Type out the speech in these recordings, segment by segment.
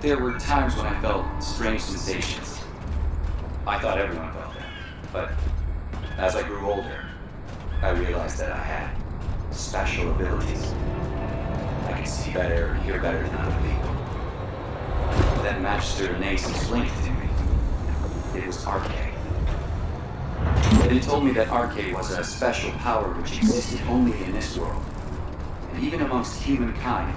There were times when I felt strange sensations. I thought everyone felt them, but as I grew older, I realized that I had special abilities. I could see better and hear better than other people. Then Magister Nace explained it to me. It was Arche. And he told me that Arche was a special power which existed only in this world. And even amongst humankind,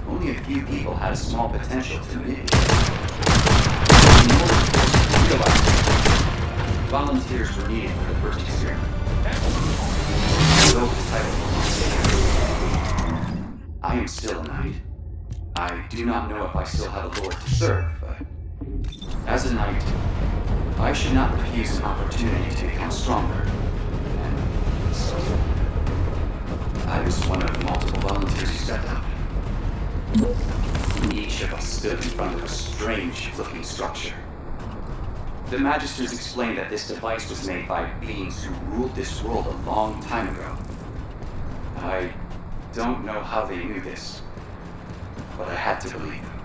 only a few people had a small potential to manipulate. In order to realize it, volunteers were needed for the first experiment. Though the title I am still a knight. I do not know if I still have a lord to serve, but as a knight, I should not refuse an opportunity to become stronger. And so, I was one of multiple volunteers who stepped up. Each of us stood in front of a strange-looking structure. The Magisters explained that this device was made by beings who ruled this world a long time ago. I don't know how they knew this, but I had to believe him.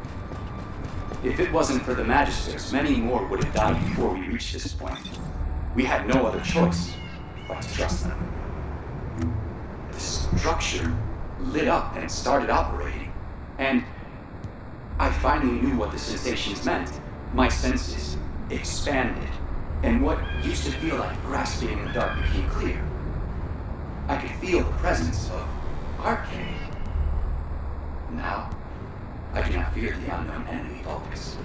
If it wasn't for the Magisters, many more would have died before we reached this point. We had no other choice but to trust them. The structure lit up and started operating, and I finally knew what the sensations meant. My senses expanded, and what used to feel like grasping in the dark became clear. I could feel the presence of Arcade. Now, I do not fear the unknown enemy Vulcus.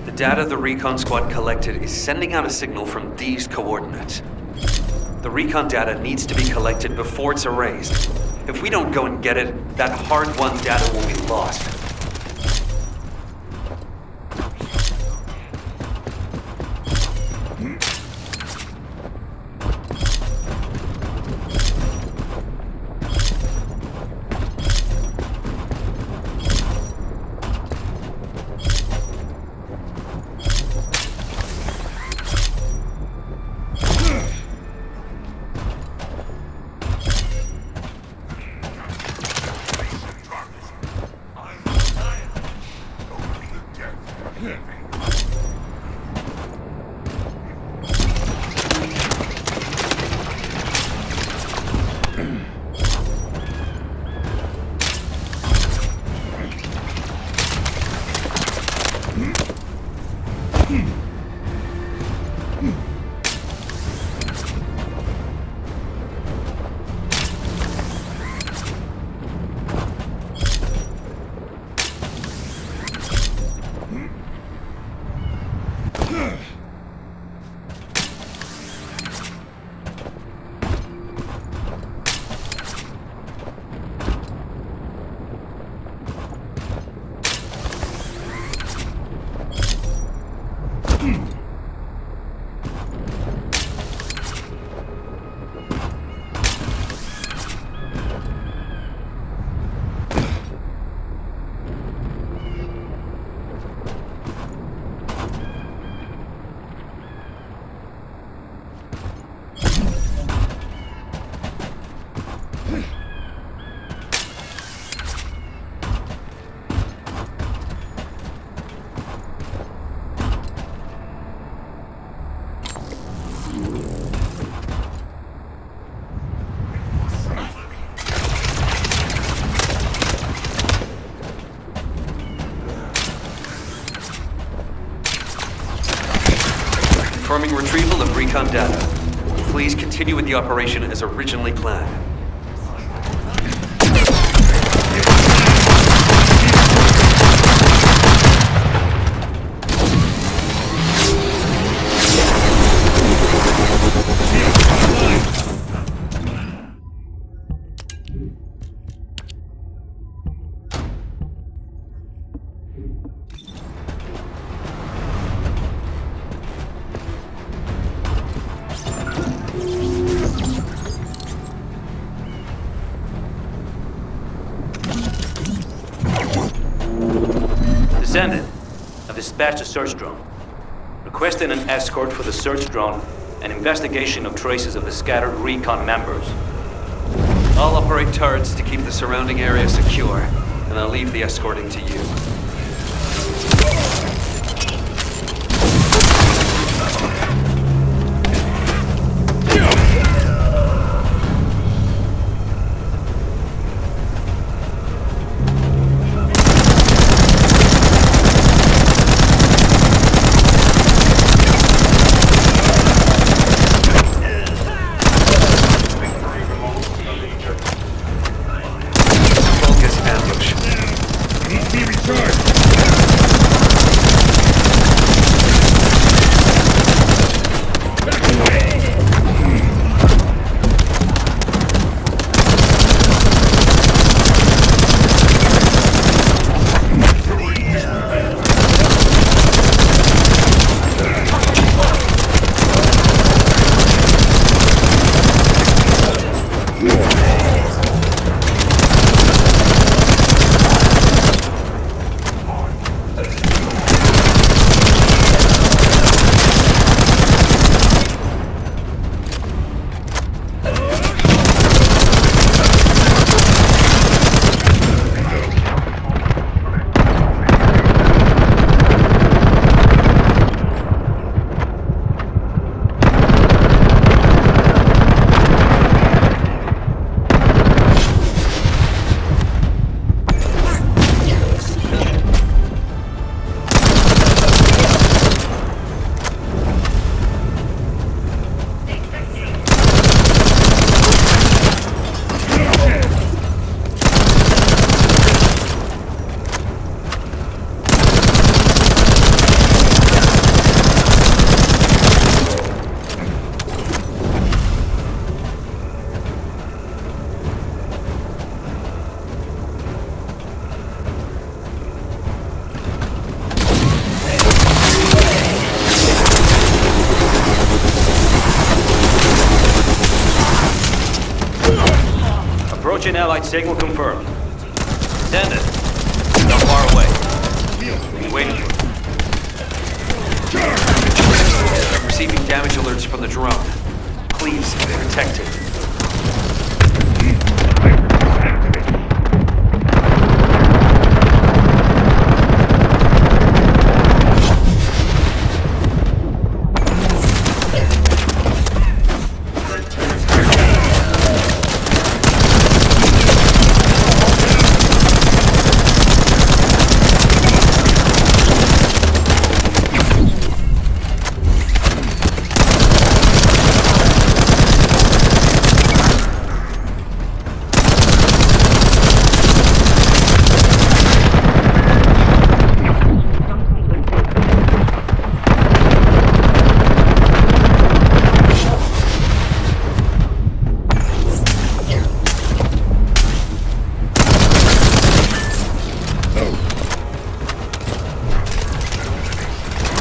The data the recon squad collected is sending out a signal from these coordinates. The recon data needs to be collected before it's erased. If we don't go and get it, that hard-won data will be lost. Confirming retrieval of recon data. Please continue with the operation as originally planned. Descendant, I've dispatched a search drone. Requesting an escort for the search drone and investigation of traces of the scattered recon members. I'll operate turrets to keep the surrounding area secure, and I'll leave the escorting to you. Approaching Allied signal confirmed. Descendant, not far away. Waiting for I'm receiving damage alerts from the drone. Please, protect it.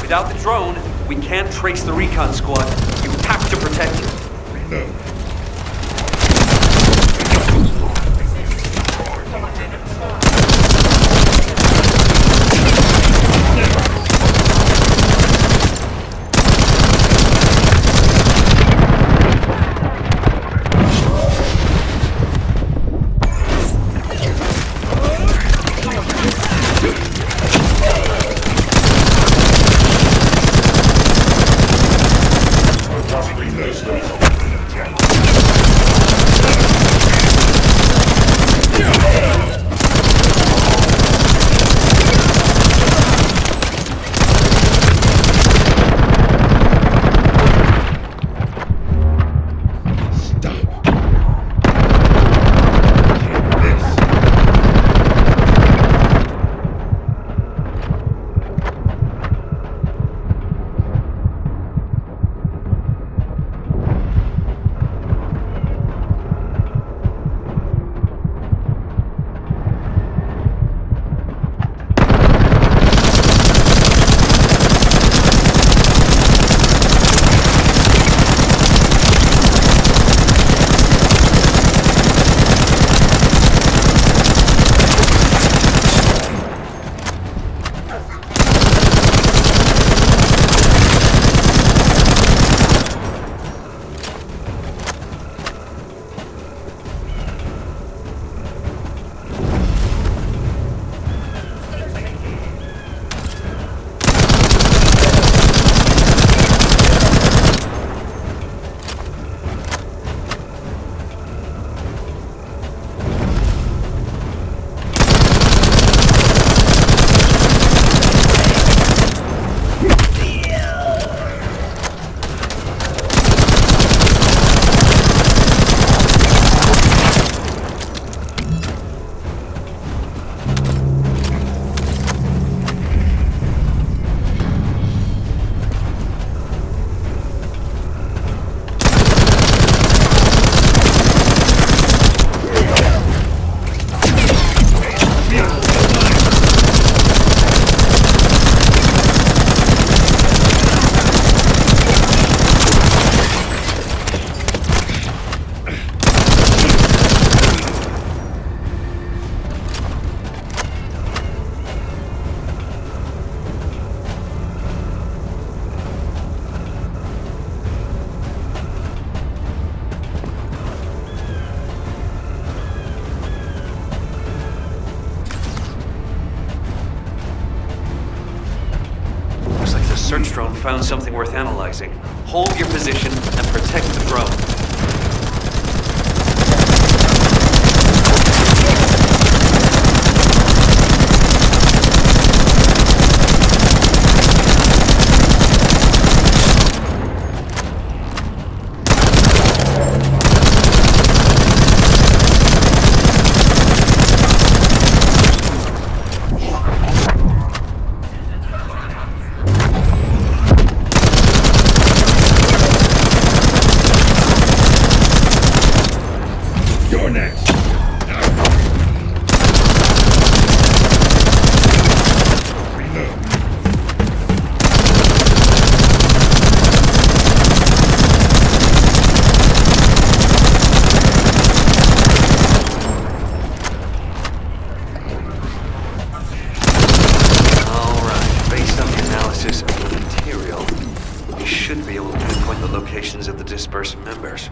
Without the drone, we can't trace the recon squad. You have to protect it. No. Possibly no. found something worth analyzing. Hold your position and protect the drone. Of the dispersed members.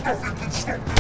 Nothing can stop me!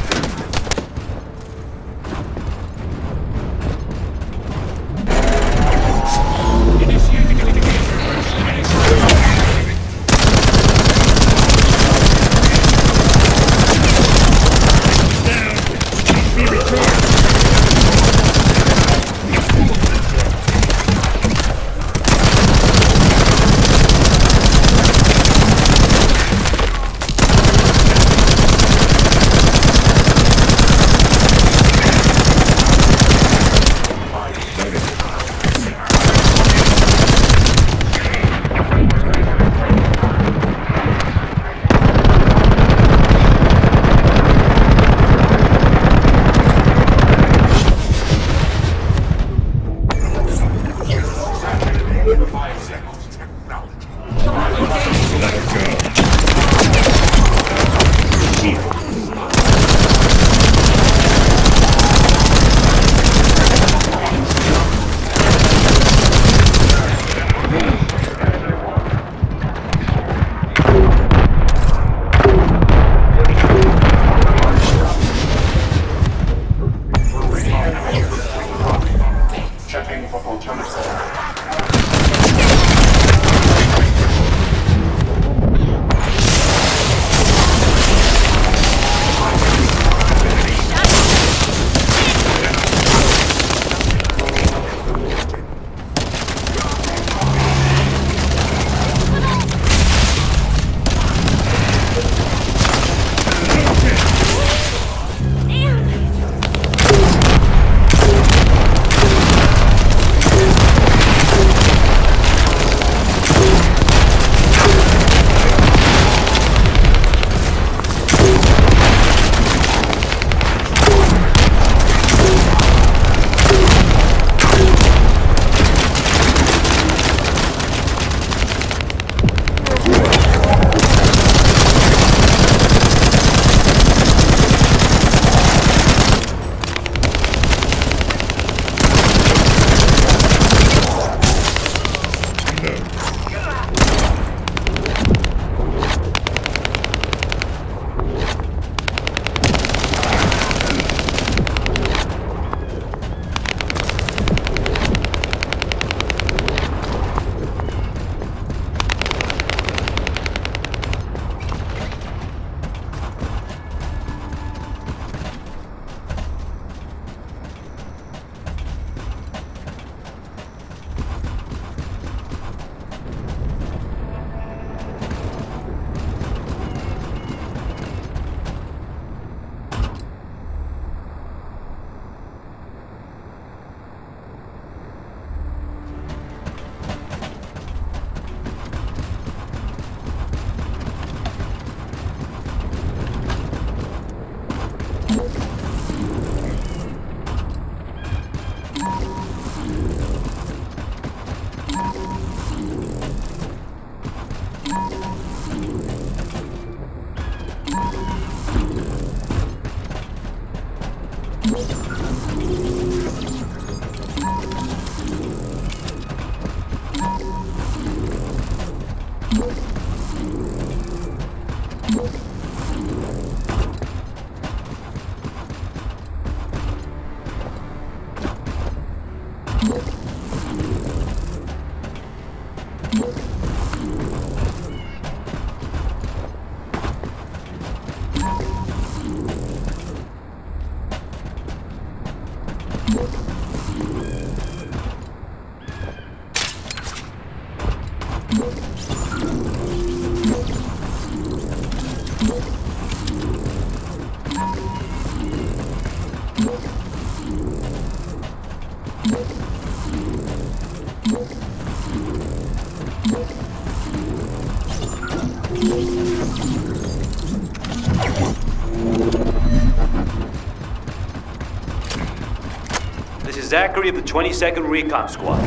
is Zachary of the 22nd Recon Squad.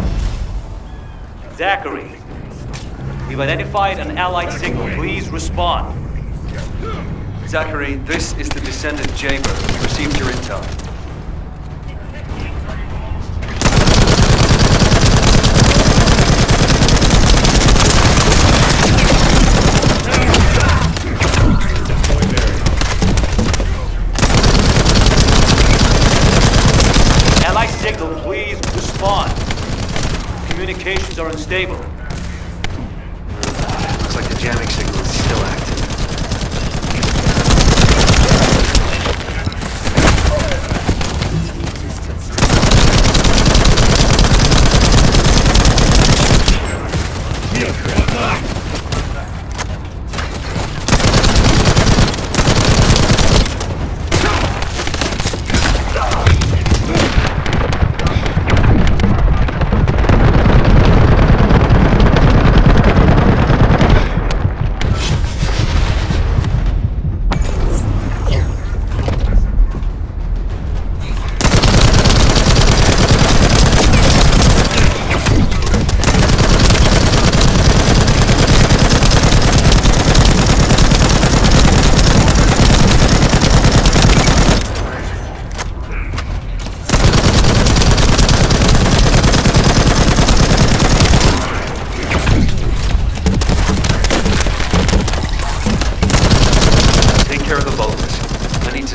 Zachary, we've identified an Allied signal. Please respond. Zachary, this is the Descendant Jaber. We received your intel. Allied signal, please respond. Communications are unstable. Looks like the jamming signal is still active.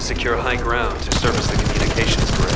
Secure high ground to service the communications grid.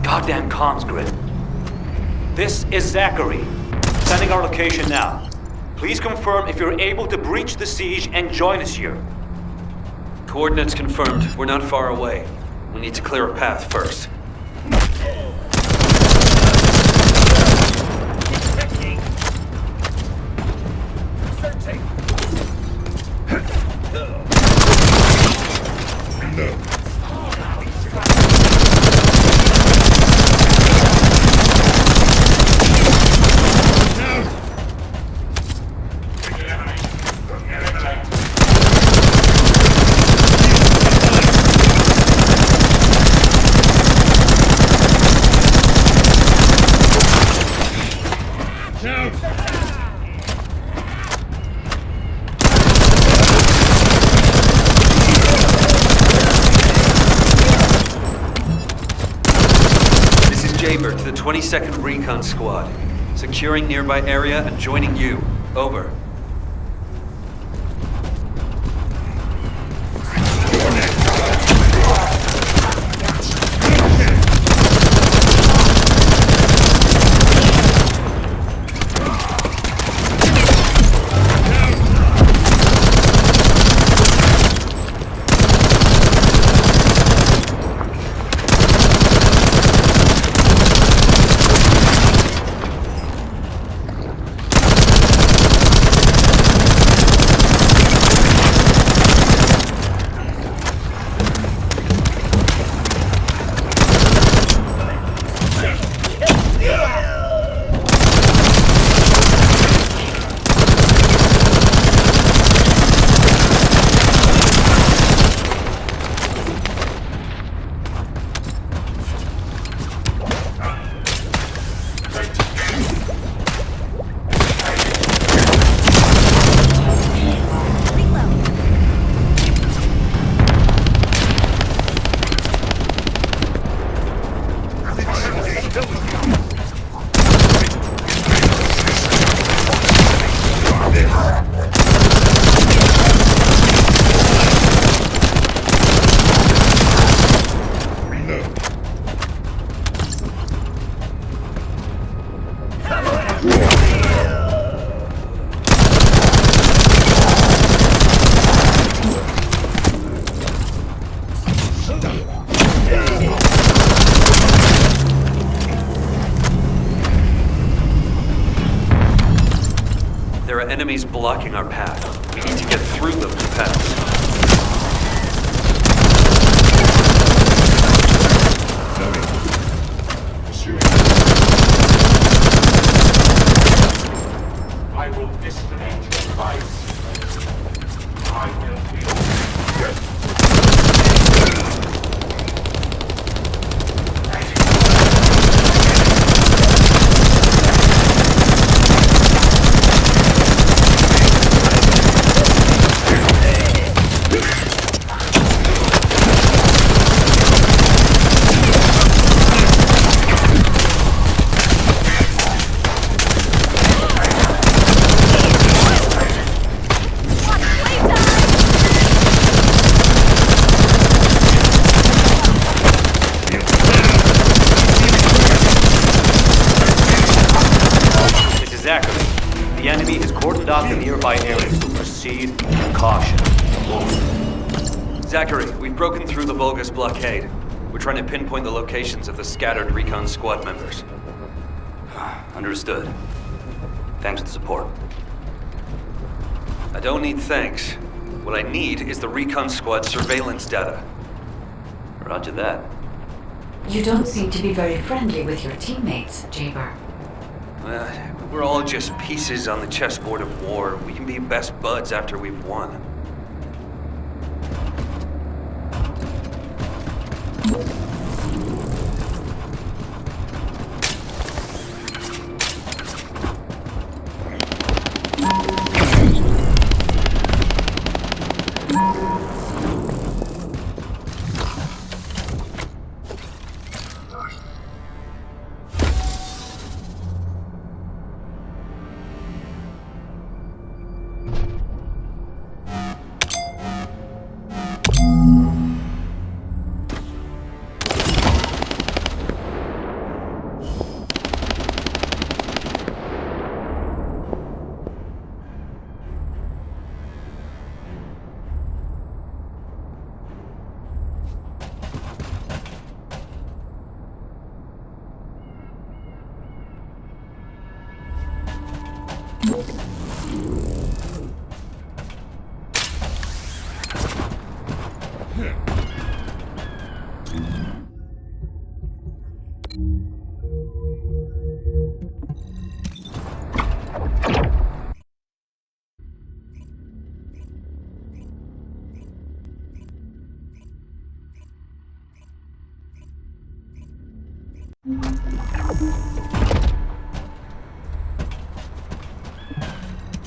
Goddamn comms grid. This is Zachary. Sending our location now. Please confirm if you're able to breach the siege and join us here. Coordinates confirmed. We're not far away. We need to clear a path first. Jaber to the 22nd Recon Squad. Securing nearby area and joining you. Over. There are enemies blocking our path. We need to get through them to pass. I will disconnect your device. I will be The enemy has cordoned off the nearby area, so proceed with caution. Zachary, we've broken through the Vulgus blockade. We're trying to pinpoint the locations of the scattered recon squad members. Understood. Thanks for the support. I don't need thanks. What I need is the recon squad surveillance data. Roger that. You don't seem to be very friendly with your teammates, Jaber. We're all just pieces on the chessboard of war. We can be best buds after we've won.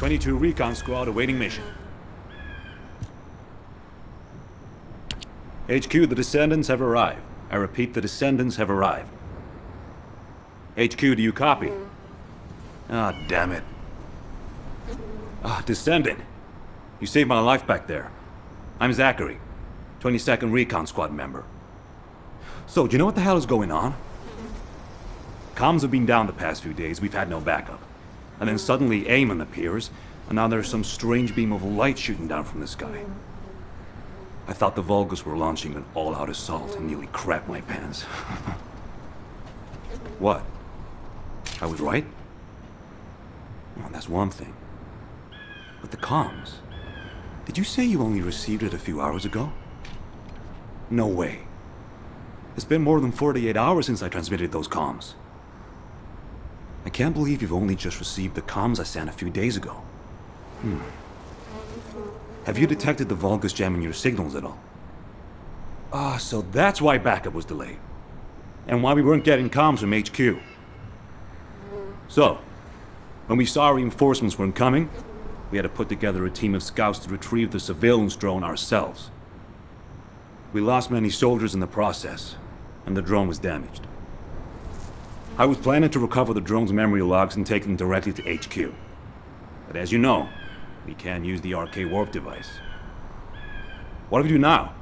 '22 Recon Squad awaiting mission. HQ, the Descendants have arrived. I repeat, the Descendants have arrived. HQ, do you copy? Ah, damn it. Ah, Descendant. You saved my life back there. I'm Zachary, 22nd Recon Squad member. So, do you know what the hell is going on? Comms have been down the past few days, we've had no backup. And then suddenly Eamon appears, and now there's some strange beam of light shooting down from the sky. I thought the Vulgus were launching an all-out assault and nearly crapped my pants. What? I was right? Well, that's one thing. But the comms... Did you say you only received it a few hours ago? No way. It's been more than 48 hours since I transmitted those comms. I can't believe you've only just received the comms I sent a few days ago. Have you detected the Vulgus jamming your signals at all? Ah, so that's why backup was delayed. And why we weren't getting comms from HQ. So, when we saw reinforcements weren't coming, we had to put together a team of scouts to retrieve the surveillance drone ourselves. We lost many soldiers in the process, and the drone was damaged. I was planning to recover the drone's memory logs and take them directly to HQ. But as you know, we can't use the RK warp device. What do we do now?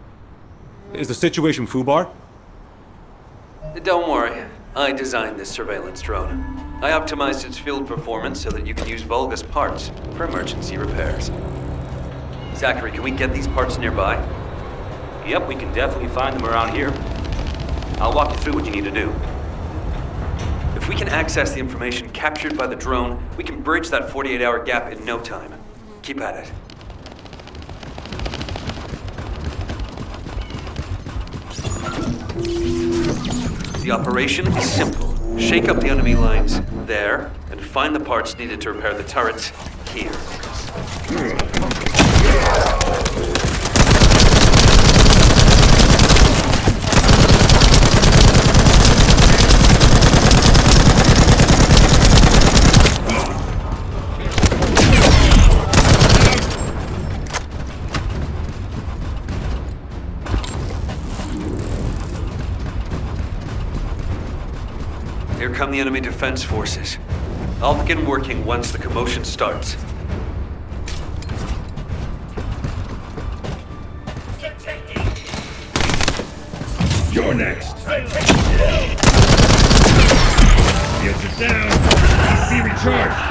Is the situation FUBAR? Don't worry. I designed this surveillance drone. I optimized its field performance so that you can use Vulgus parts for emergency repairs. Zachary, can we get these parts nearby? Yep, we can definitely find them around here. I'll walk you through what you need to do. The If we can access the information captured by the drone, we can bridge that 48-hour gap in no time. Keep at it. The operation is simple. Shake up the enemy lines there, and find the parts needed to repair the turrets here. Here come the enemy defense forces. I'll begin working once the commotion starts. You're next. Shields are down. Be recharged.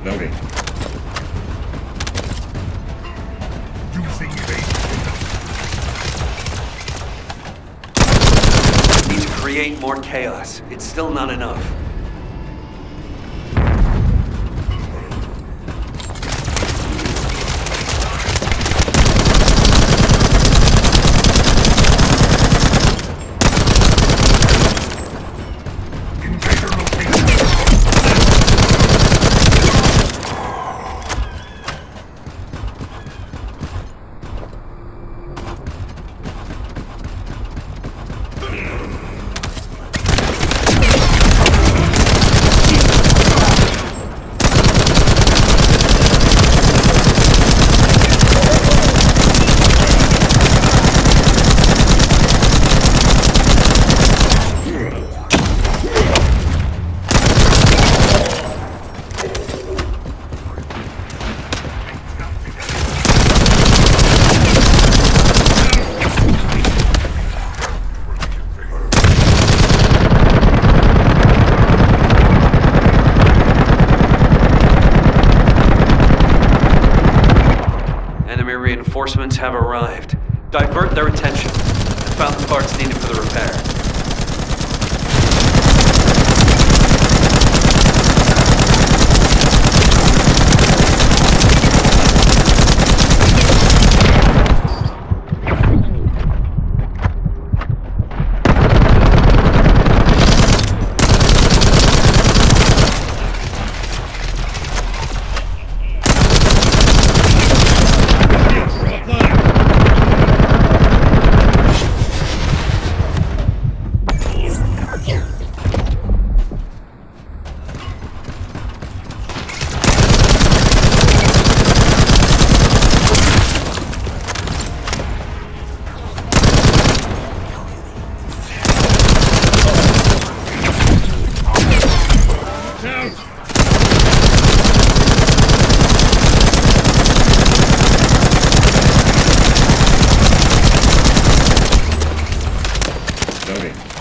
Loading. Need to create more chaos. It's still not enough. Reinforcements have arrived. Divert their attention. I found the parts needed for the repair. Loading.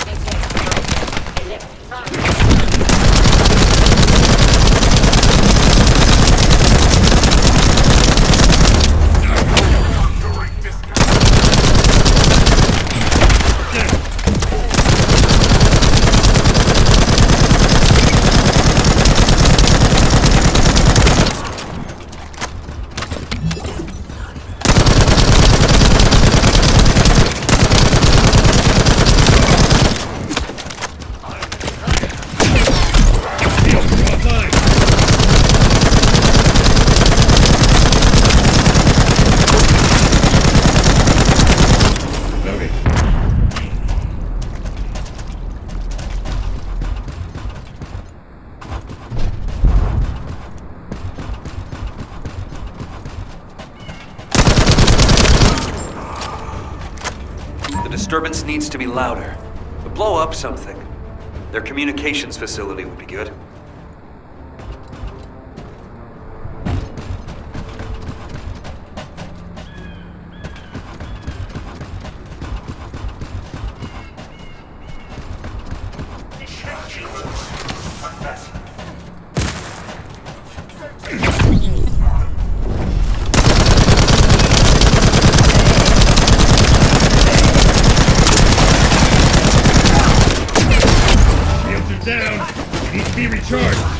The disturbance needs to be louder. But blow up something. Their communications facility would be good. Down! It needs to be recharged!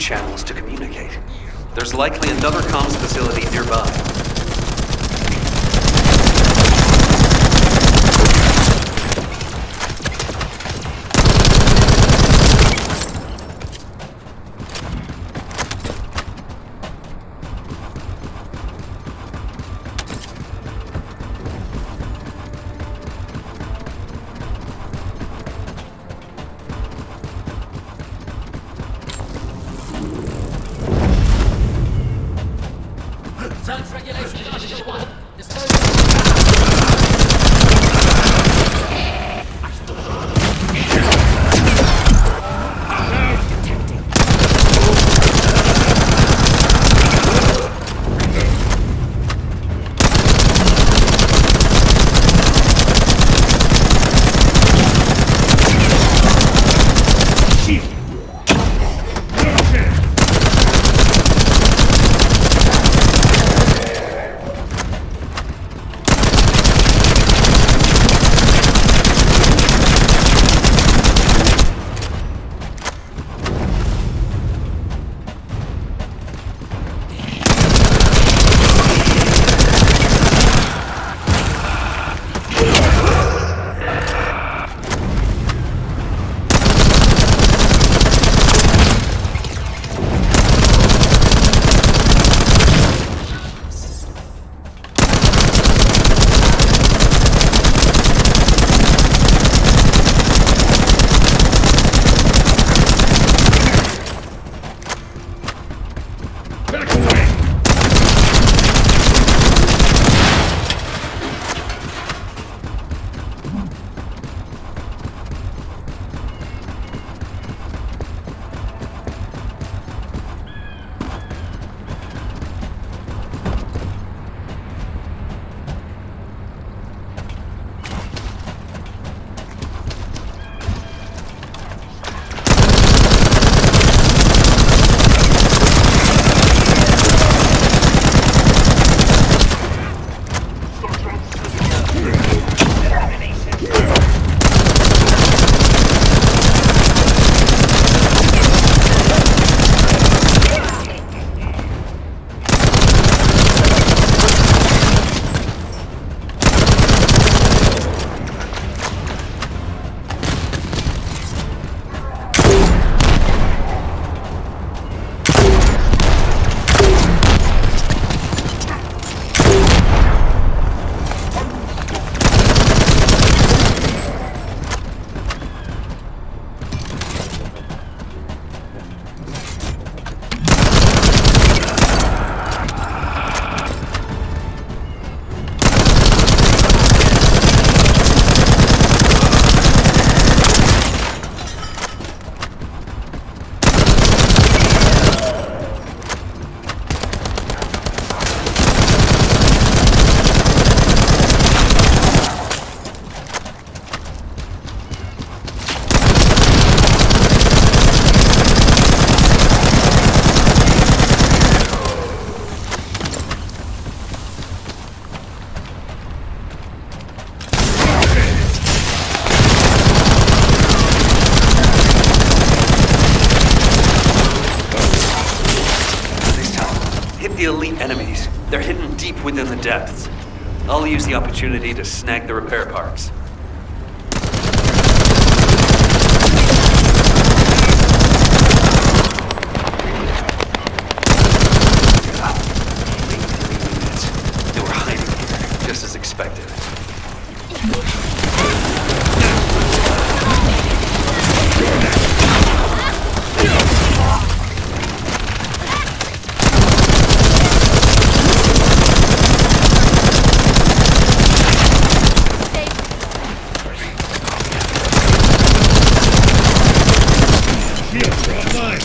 channels to communicate. There's likely another comms facility nearby. Search regulation. elite enemies. They're hidden deep within the depths. I'll use the opportunity to snag the repair parts. They were hiding here, just as expected. Shields are online.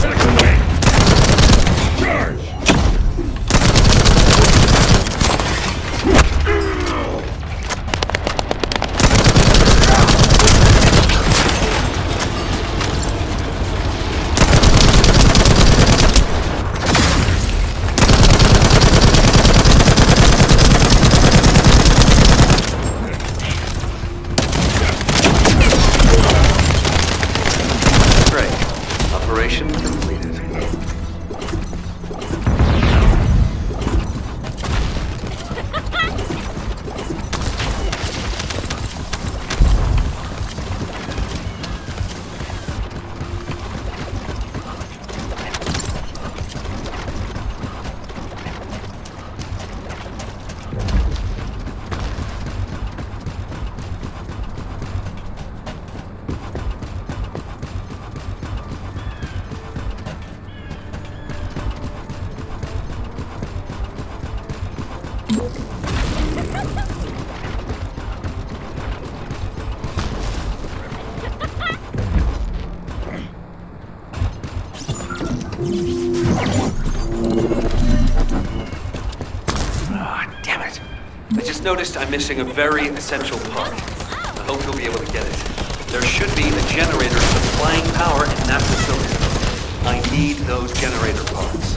Back away. Charge. Great. Operation completed. Ah, damn it. I just noticed I'm missing a very essential part. I hope you'll be able to get it. There should be a generator supplying power in that facility. I need those generator parts.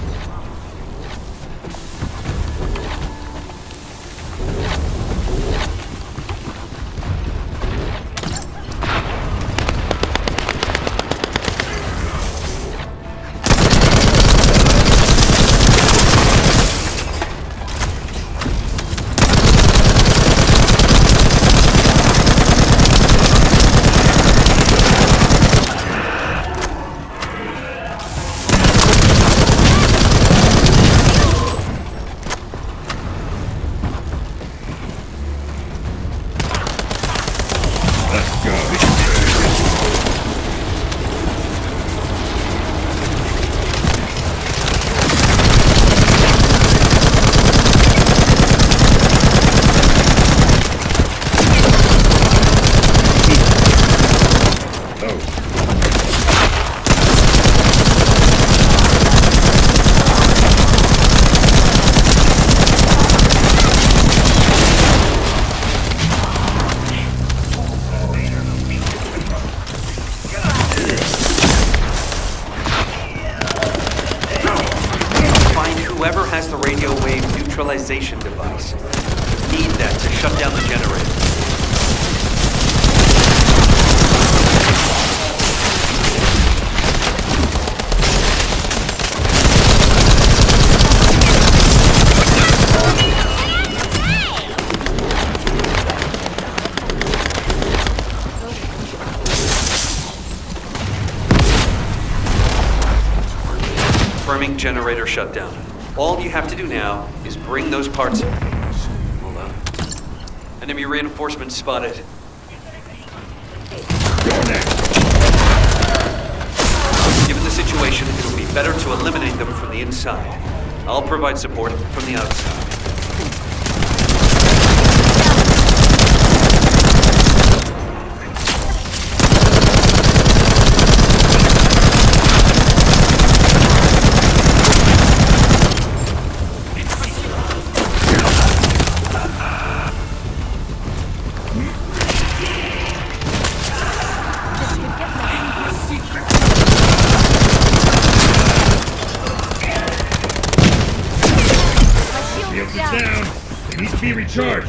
Let's go. Find whoever has the radio wave neutralization device. Need that to shut down the generator. Confirming generator shutdown. All you have to do now is bring those parts in. Hold on. Enemy reinforcements spotted. Given the situation, it'll be better to eliminate them from the inside. I'll provide support from the outside. be recharged.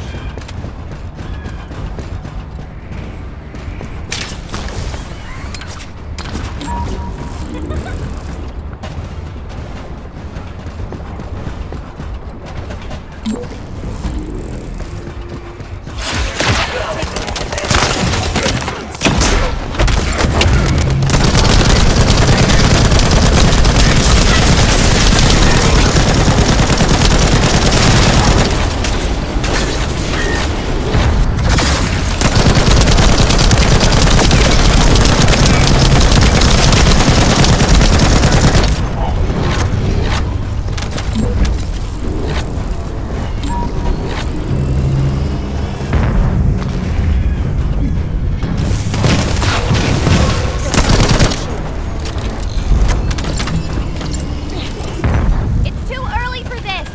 It's too early for this!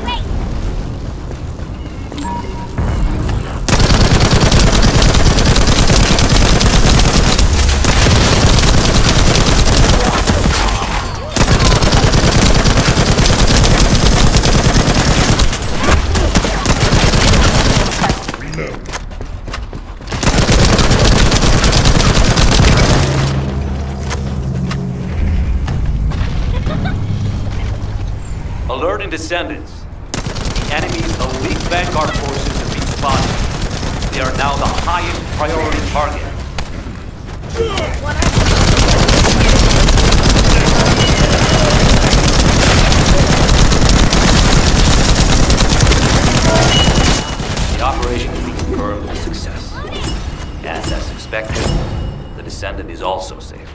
Wait! Reload. Alerting Descendants. The enemy's elite vanguard forces have been spotted. They are now the highest priority target. The operation can be confirmed a success. And as expected, the Descendant is also safe.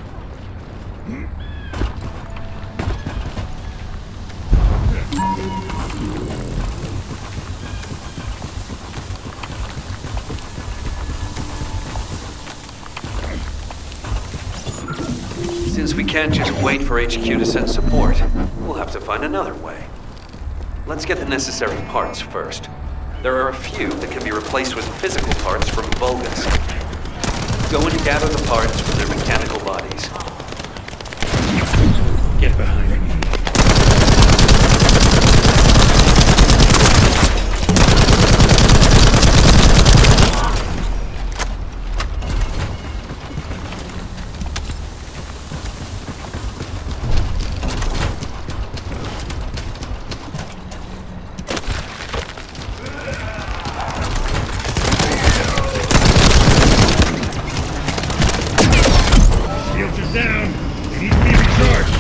Since we can't just wait for HQ to send support, we'll have to find another way. Let's get the necessary parts first. There are a few that can be replaced with physical parts from Vulgus. Go and gather the parts from their mechanical bodies. Get behind me. Shields are down. They need to be recharged.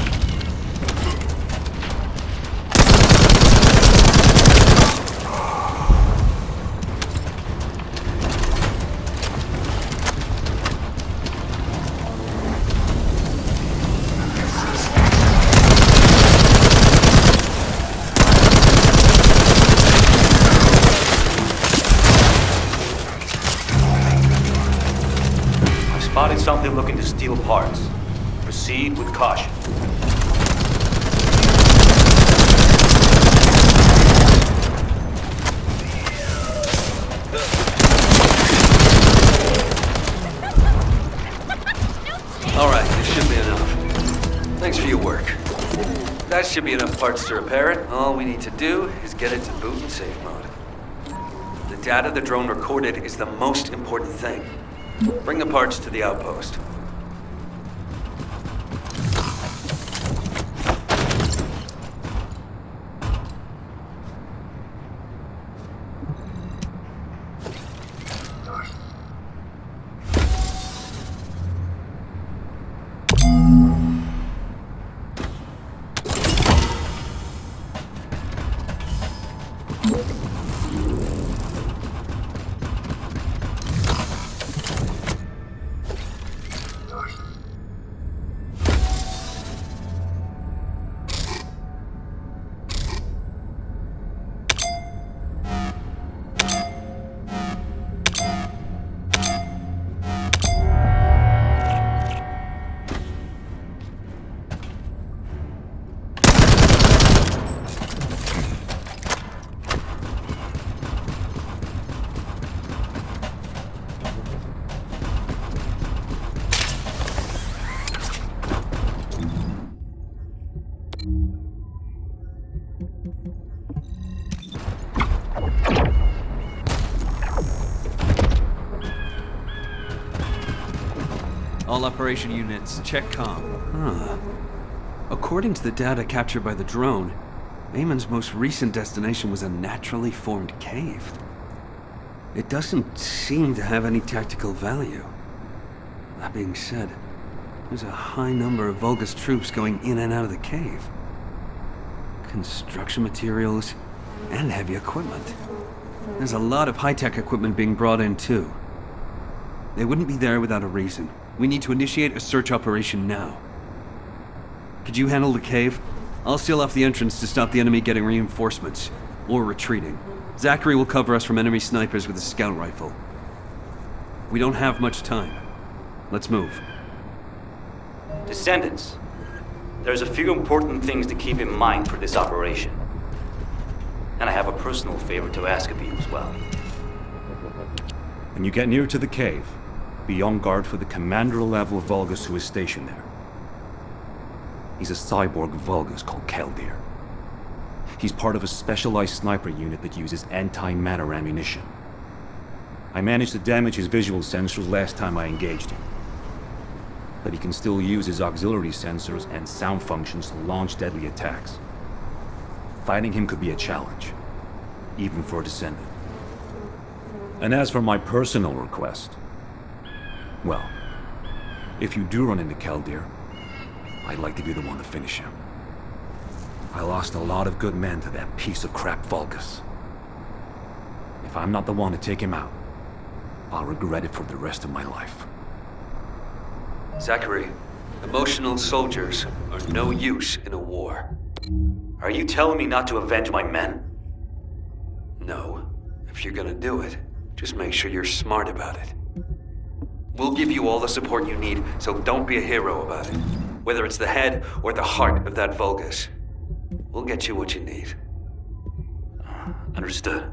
I've spotted something looking to steal parts. Proceed with caution. All right, this should be enough. Thanks for your work. That should be enough parts to repair it. All we need to do is get it to boot and safe mode. The data the drone recorded is the most important thing. Bring the parts to the outpost. All operation units, check comm. Huh. According to the data captured by the drone, Eamon's most recent destination was a naturally formed cave. It doesn't seem to have any tactical value. That being said, there's a high number of Vulgus troops going in and out of the cave. Construction materials and heavy equipment. There's a lot of high-tech equipment being brought in too. They wouldn't be there without a reason. We need to initiate a search operation now. Could you handle the cave? I'll seal off the entrance to stop the enemy getting reinforcements. Or retreating. Zachary will cover us from enemy snipers with a scout rifle. We don't have much time. Let's move. Descendants, there's a few important things to keep in mind for this operation. And I have a personal favor to ask of you as well. When you get near to the cave, be on guard for the commander-level Vulgus who is stationed there. He's a cyborg Vulgus called Keldir. He's part of a specialized sniper unit that uses anti-matter ammunition. I managed to damage his visual sensors last time I engaged him. But he can still use his auxiliary sensors and sound functions to launch deadly attacks. Fighting him could be a challenge, even for a Descendant. And as for my personal request, well, if you do run into Keldir, I'd like to be the one to finish him. I lost a lot of good men to that piece of crap Vulgus. If I'm not the one to take him out, I'll regret it for the rest of my life. Zachary, emotional soldiers are no use in a war. Are you telling me not to avenge my men? No. If you're gonna do it, just make sure you're smart about it. We'll give you all the support you need, so don't be a hero about it. Whether it's the head or the heart of that Vulgus. We'll get you what you need. Understood.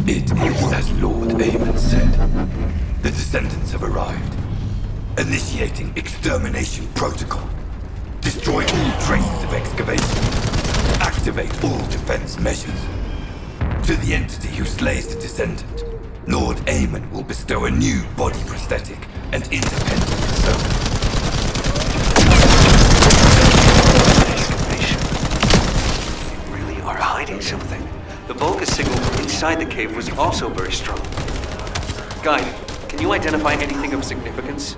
It is as Lord Aemon said. The Descendants have arrived. Initiating extermination protocol. Destroy all traces of excavation. Activate all defense measures. To the entity who slays the Descendant, Lord Aemon will bestow a new body prosthetic and independent persona. Excavation. You really are hiding something. The Vulgus signal from inside the cave was also very strong. Guide, can you identify anything of significance?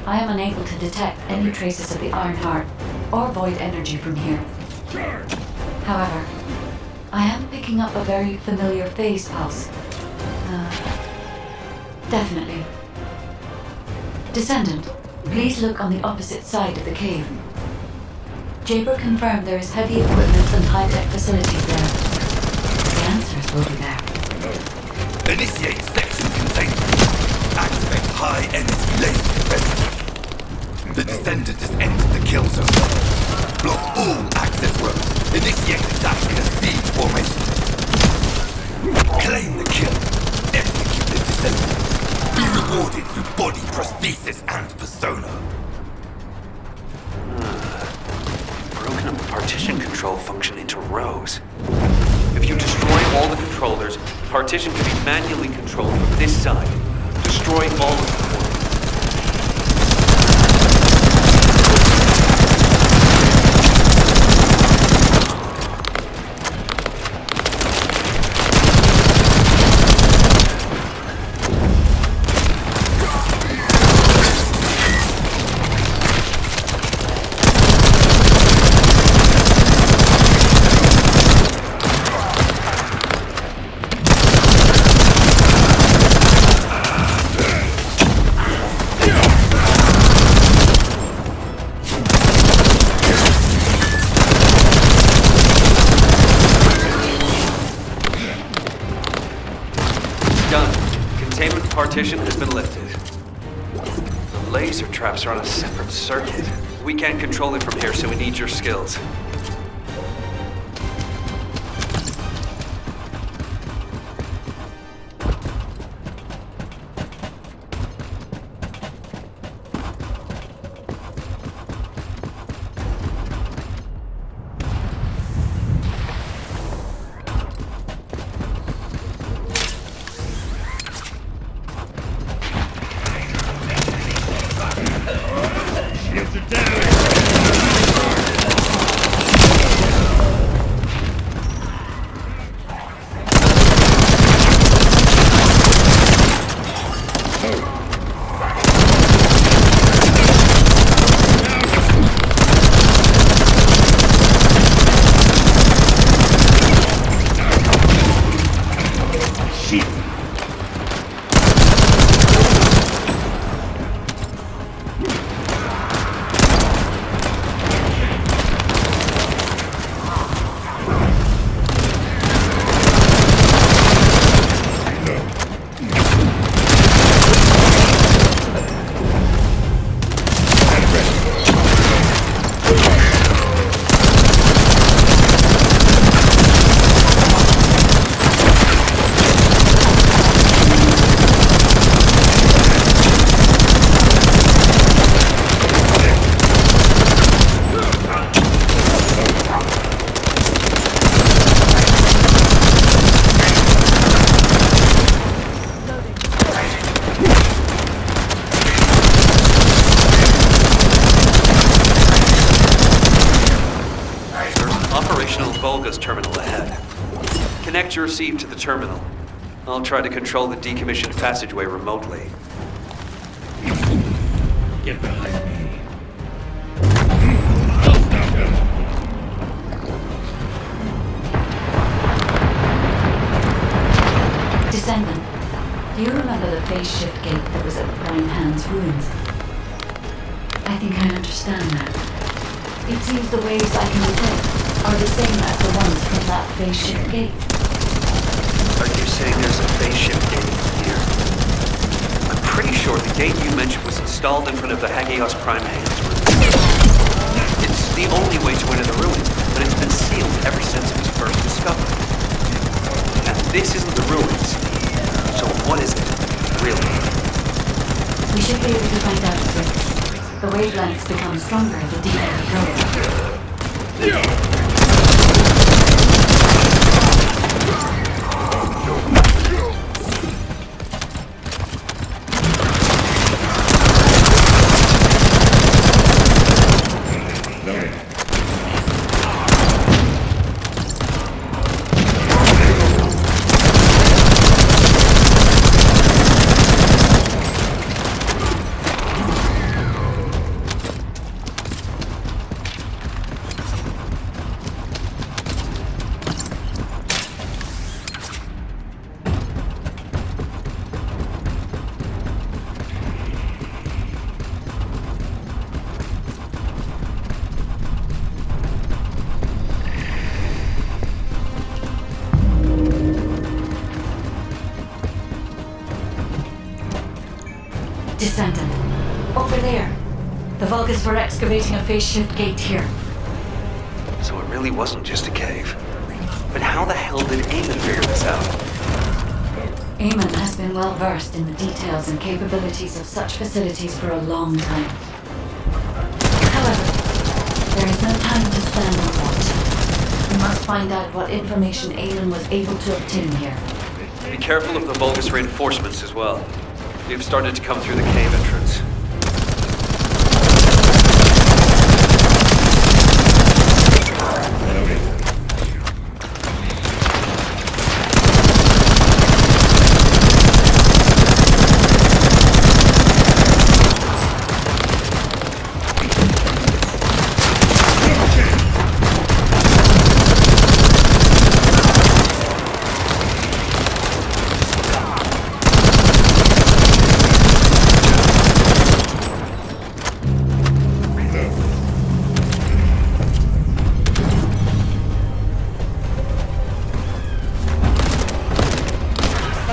I am unable to detect any traces of the Iron Heart or void energy from here. However, I am picking up a very familiar phase pulse. Definitely. Descendant, please look on the opposite side of the cave. Jaber confirmed there is heavy equipment and high-tech facilities there. The answers will be there. Initiate section containment. Activate high energy laser defense. The Descendant has entered the kill zone. Block all access roads. Initiate attack in a siege formation. Claim the kill. Execute the Descendant. Be rewarded through body prosthesis and persona. Broken up the partition control function into rows. If you destroy all the controllers, the partition can be manually controlled from this side. Destroy all of them. Partition has been lifted. The laser traps are on a separate circuit. We can't control it from here, so we need your skills. Shields are down! Terminal ahead. Connect your receive to the terminal. I'll try to control the decommissioned passageway remotely. Get behind me. Descendant, do you remember the phase shift gate that was at Prime Hand's ruins? I think I understand now. It seems the waves I can detect are the same as the ones from that phase shift gate. Are you saying there's a phase shift gate here? I'm pretty sure the gate you mentioned was installed in front of the Hagios Prime Hand's ruins. It's the only way to enter the ruins, but it's been sealed ever since it was first discovered. And this isn't the ruins. So what is it, really? We should be able to find out soon. The wavelengths become stronger the deeper we go. Descendant. Over there. The Vulgus were excavating a phase shift gate here. So it really wasn't just a cave. But how the hell did Eamon figure this out? Eamon has been well versed in the details and capabilities of such facilities for a long time. However, there is no time to stand on that. We must find out what information Eamon was able to obtain here. Be careful of the Vulgus reinforcements as well. They've started to come through the cave entrance.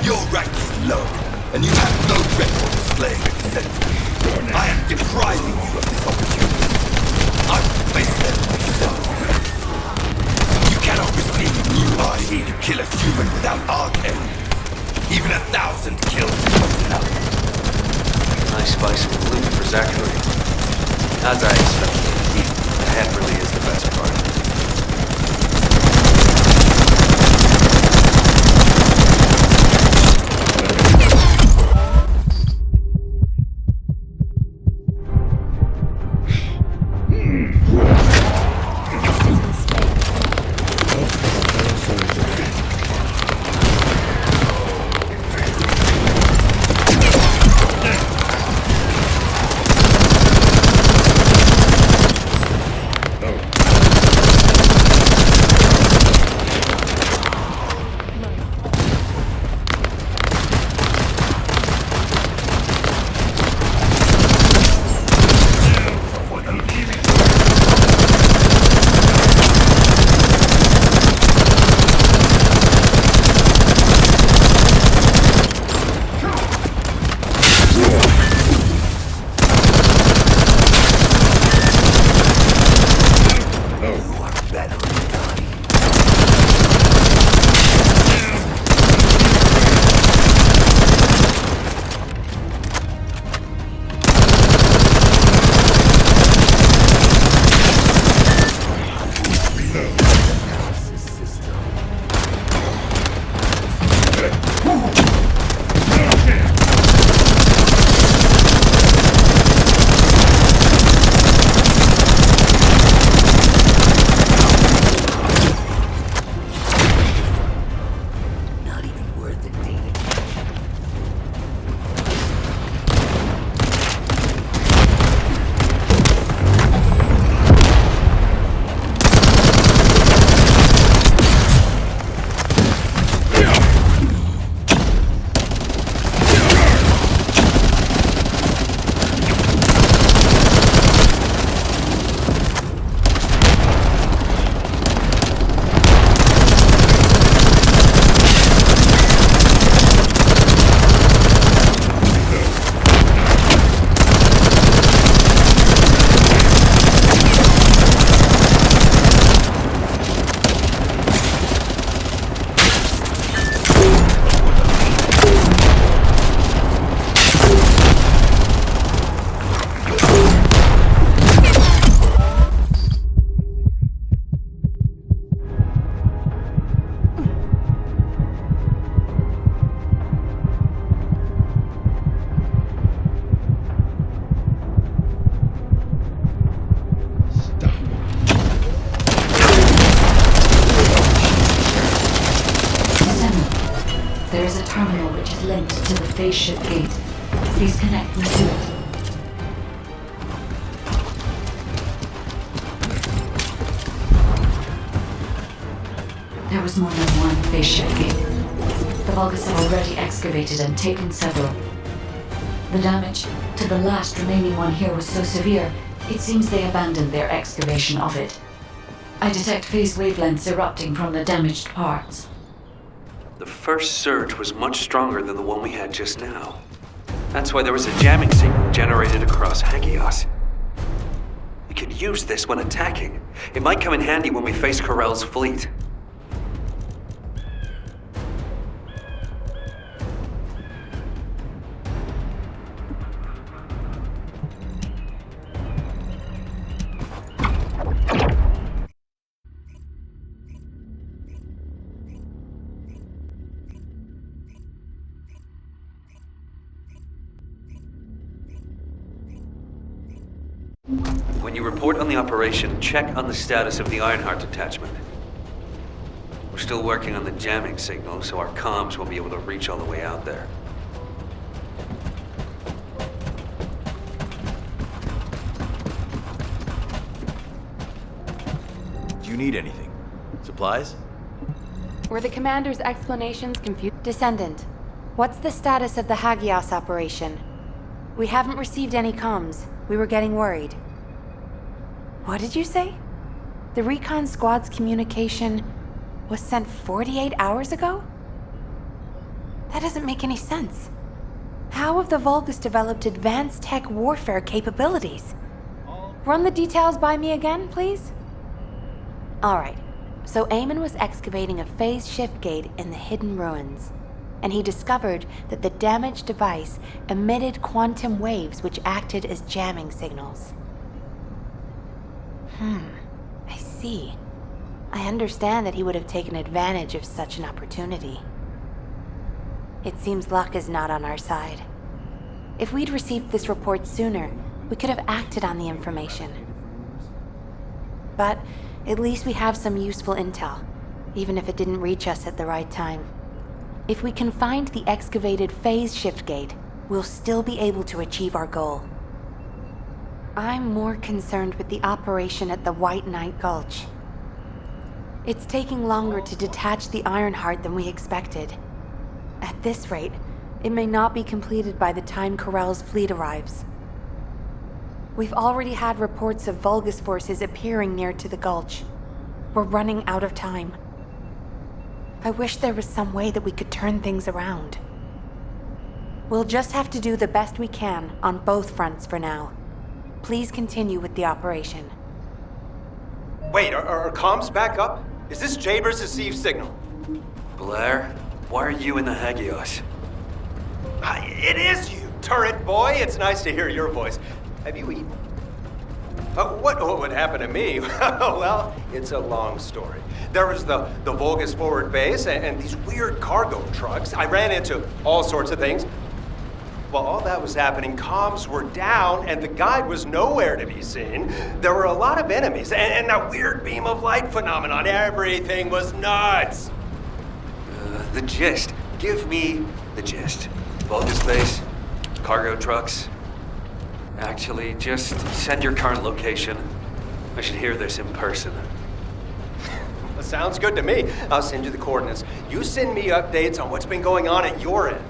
Your rank is low, and you have no record of slaying a descendant. I am depriving you of this opportunity. I will face them myself. You cannot receive new ID to kill a human without our aid. Even 1,000 kills is not enough. Nice spice of loot for Zachary. As I expected, the head really is the best part. There is a terminal which is linked to the phase shift gate. Please connect me to it. There was more than one phase shift gate. The Vulgus have already excavated and taken several. The damage to the last remaining one here was so severe, it seems they abandoned their excavation of it. I detect phase wavelengths erupting from the damaged parts. The first surge was much stronger than the one we had just now. That's why there was a jamming signal generated across Hagios. We could use this when attacking. It might come in handy when we face Corell's fleet. When you report on the operation, check on the status of the Ironheart detachment. We're still working on the jamming signal, so our comms won't be able to reach all the way out there. Do you need anything? Supplies? Were the commander's explanations confused? Descendant, what's the status of the Hagios operation? We haven't received any comms. We were getting worried. What did you say? The recon squad's communication was sent 48 hours ago? That doesn't make any sense. How have the Vulgus developed advanced tech warfare capabilities? Run the details by me again, please? Alright, so Eamon was excavating a phase shift gate in the hidden ruins, and he discovered that the damaged device emitted quantum waves which acted as jamming signals. I see. I understand that he would have taken advantage of such an opportunity. It seems luck is not on our side. If we'd received this report sooner, we could have acted on the information. But at least we have some useful intel, even if it didn't reach us at the right time. If we can find the excavated phase shift gate, we'll still be able to achieve our goal. I'm more concerned with the operation at the White Knight Gulch. It's taking longer to detach the Ironheart than we expected. At this rate, it may not be completed by the time Corell's fleet arrives. We've already had reports of Vulgus forces appearing near to the gulch. We're running out of time. I wish there was some way that we could turn things around. We'll just have to do the best we can on both fronts for now. Please continue with the operation. Wait, are comms back up? Is this Jaber's received signal? Blair, why are you in the Hagios? It is you, turret boy. It's nice to hear your voice. Have you eaten? What would happen to me? Well, it's a long story. There was the Vulgus forward base and these weird cargo trucks. I ran into all sorts of things. While all that was happening, comms were down and the guide was nowhere to be seen. There were a lot of enemies and that weird beam of light phenomenon. Everything was nuts. The gist. Give me the gist. Vulgus base, cargo trucks. Actually, just send your current location. I should hear this in person. Sounds good to me. I'll send you the coordinates. You send me updates on what's been going on at your end.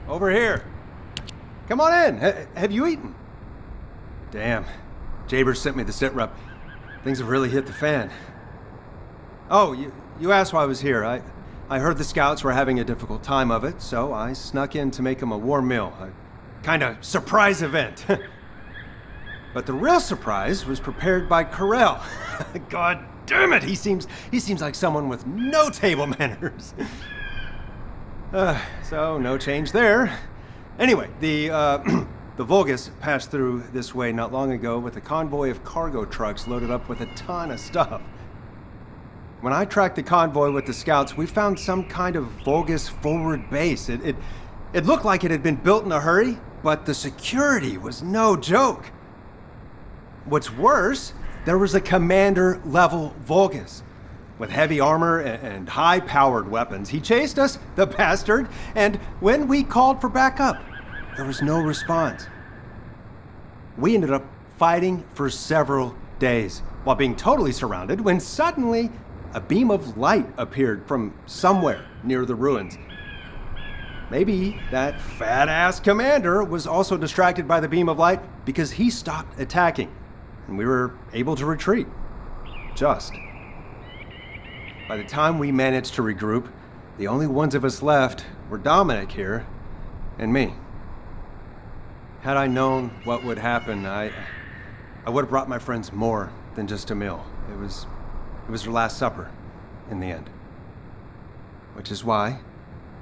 Over here. Come on in. Have you eaten? Damn. Jabers sent me the sit rep. Things have really hit the fan. Oh, you asked why I was here. I heard the scouts were having a difficult time of it, so I snuck in to make them a warm meal. A kind of surprise event. But the real surprise was prepared by Carell. God damn it, he seems like someone with no table manners. So no change there. Anyway, the Vulgus passed through this way not long ago with a convoy of cargo trucks loaded up with a ton of stuff. When I tracked the convoy with the scouts, we found some kind of Vulgus forward base. It looked like it had been built in a hurry, but the security was no joke. What's worse, there was a commander-level Vulgus with heavy armor and high-powered weapons. He chased us, the bastard, and when we called for backup, there was no response. We ended up fighting for several days while being totally surrounded when suddenly a beam of light appeared from somewhere near the ruins. Maybe that fat-ass commander was also distracted by the beam of light because he stopped attacking, and we were able to retreat. Just. By the time we managed to regroup, the only ones of us left were Dominic here and me. Had I known what would happen, I would have brought my friends more than just a meal. It was their last supper, in the end. Which is why,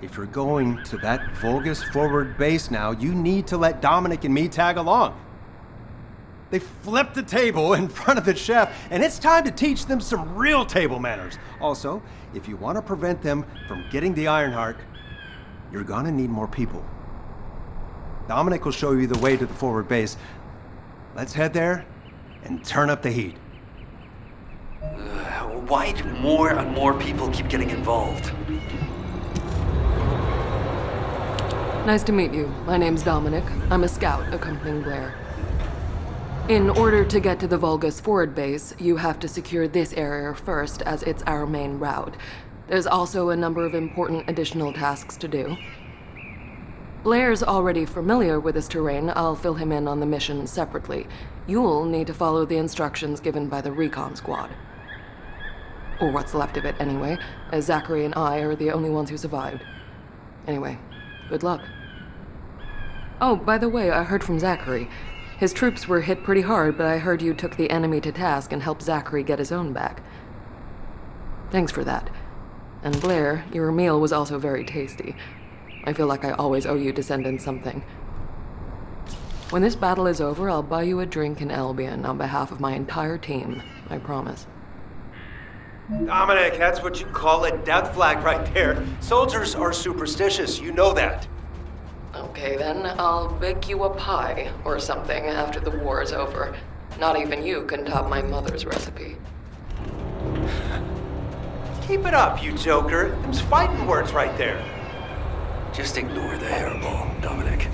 if you're going to that Vulgus forward base now, you need to let Dominic and me tag along. They flipped the table in front of the chef, and it's time to teach them some real table manners. Also, if you want to prevent them from getting the Ironheart, you're gonna need more people. Dominic will show you the way to the forward base. Let's head there and turn up the heat. Why do more and more people keep getting involved? Nice to meet you. My name's Dominic. I'm a scout accompanying Blair. In order to get to the Vulgus forward base, you have to secure this area first, as it's our main route. There's also a number of important additional tasks to do. Blair's already familiar with this terrain. I'll fill him in on the mission separately. You'll need to follow the instructions given by the recon squad. Or what's left of it, anyway, as Zachary and I are the only ones who survived. Anyway, good luck. Oh, by the way, I heard from Zachary. His troops were hit pretty hard, but I heard you took the enemy to task and helped Zachary get his own back. Thanks for that. And Blair, your meal was also very tasty. I feel like I always owe you Descendant something. When this battle is over, I'll buy you a drink in Albion on behalf of my entire team. I promise. Dominic, that's what you call a death flag right there. Soldiers are superstitious, you know that. Okay then, I'll bake you a pie or something after the war is over. Not even you can top my mother's recipe. Keep it up, you joker. Them's fighting words right there. Just ignore the hairball, Dominic.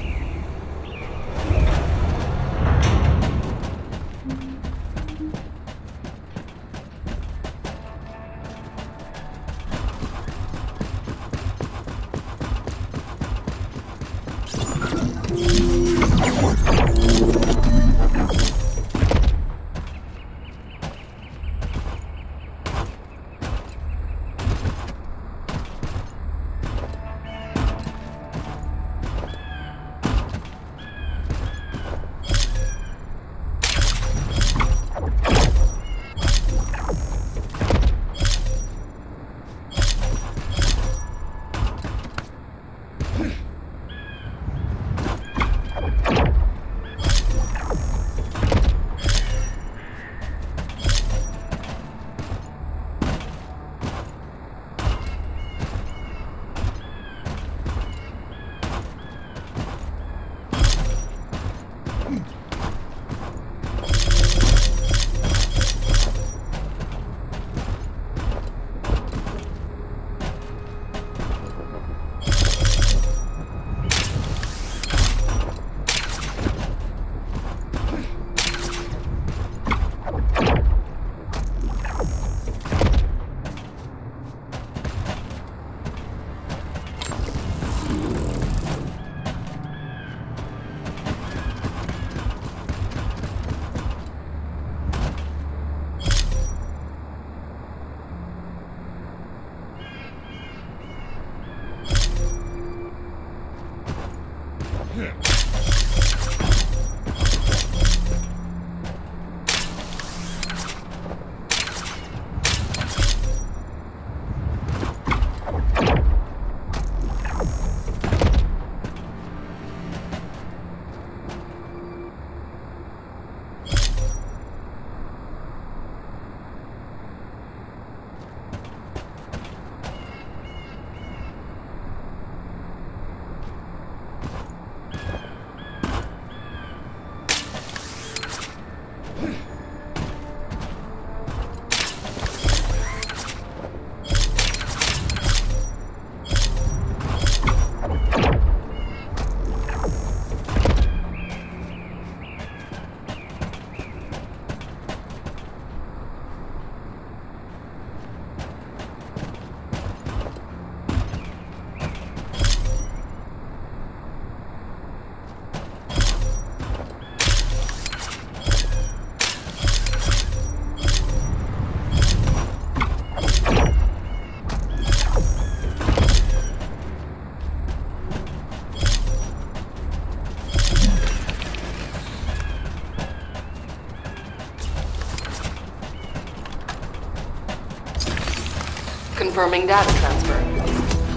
Confirming data transfer.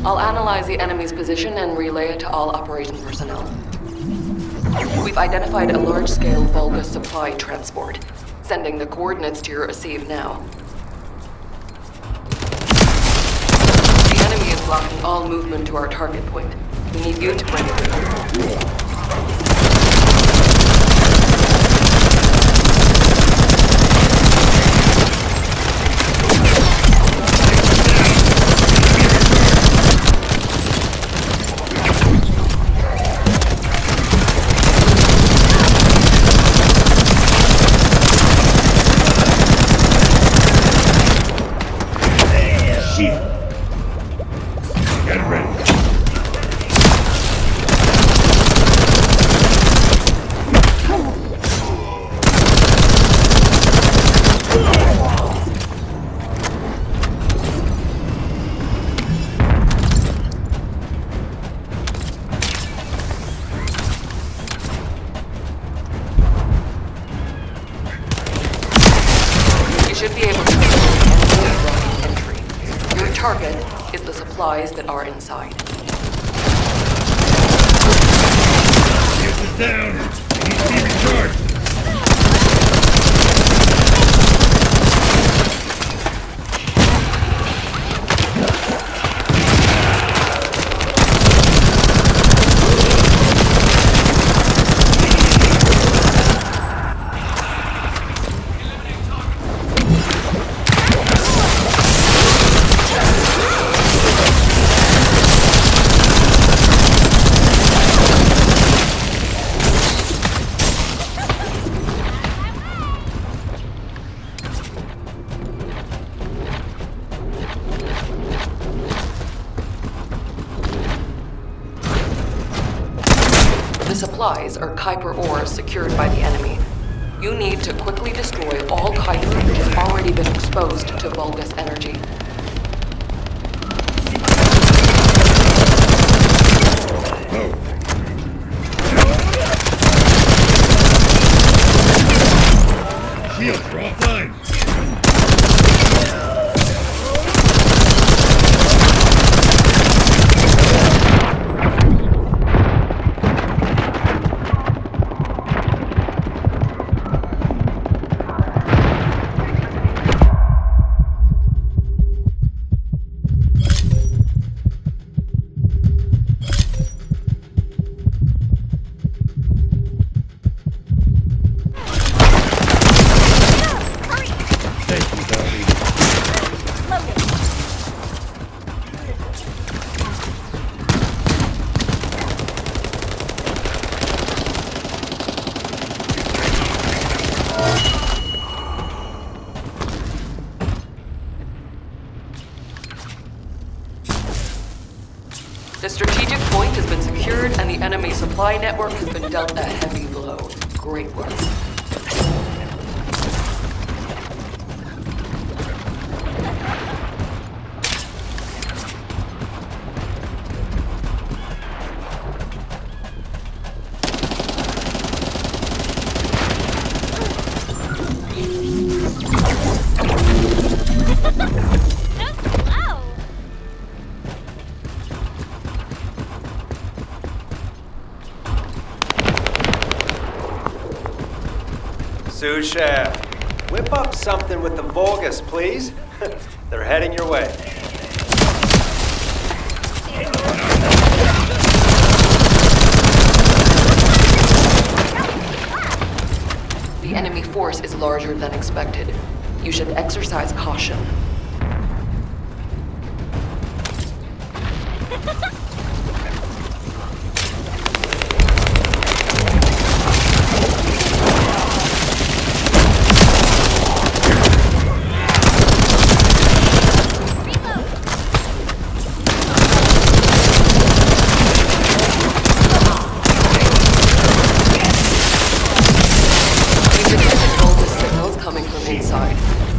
I'll analyze the enemy's position and relay it to all operation personnel. We've identified a large-scale Vulgus supply transport. Sending the coordinates to your receive now. The enemy is blocking all movement to our target point. We need you to bring it through. Should be able to control entry. Your target is the supplies that are inside. Get it down! He needs to be recharged! Supplies are Kuiper ores secured by the enemy. You need to quickly destroy all Kuiper which has already been exposed to Vulgus energy. Shields are offline! The strategic point has been secured and the enemy supply network has been dealt a heavy blow. Great work. Khrushchev, whip up something with the Volgus, please. They're heading your way. The enemy force is larger than expected. You should exercise caution.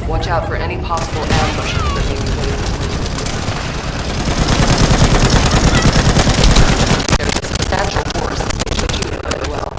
Watch out for any possible ambushes that may be waiting. There's a substantial force. They should shoot it very well.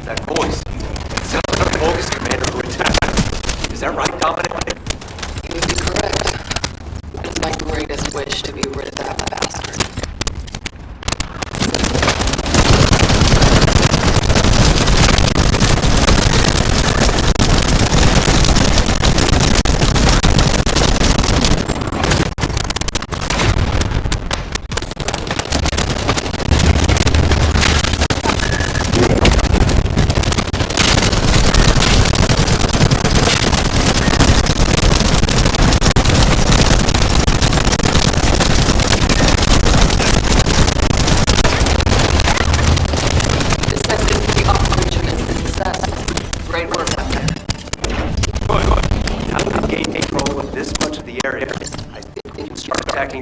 That voice. It sounds like the Volgus commander who attacked. Is that right, Dominic? You would be correct. It's my greatest wish to be rid of that bastard.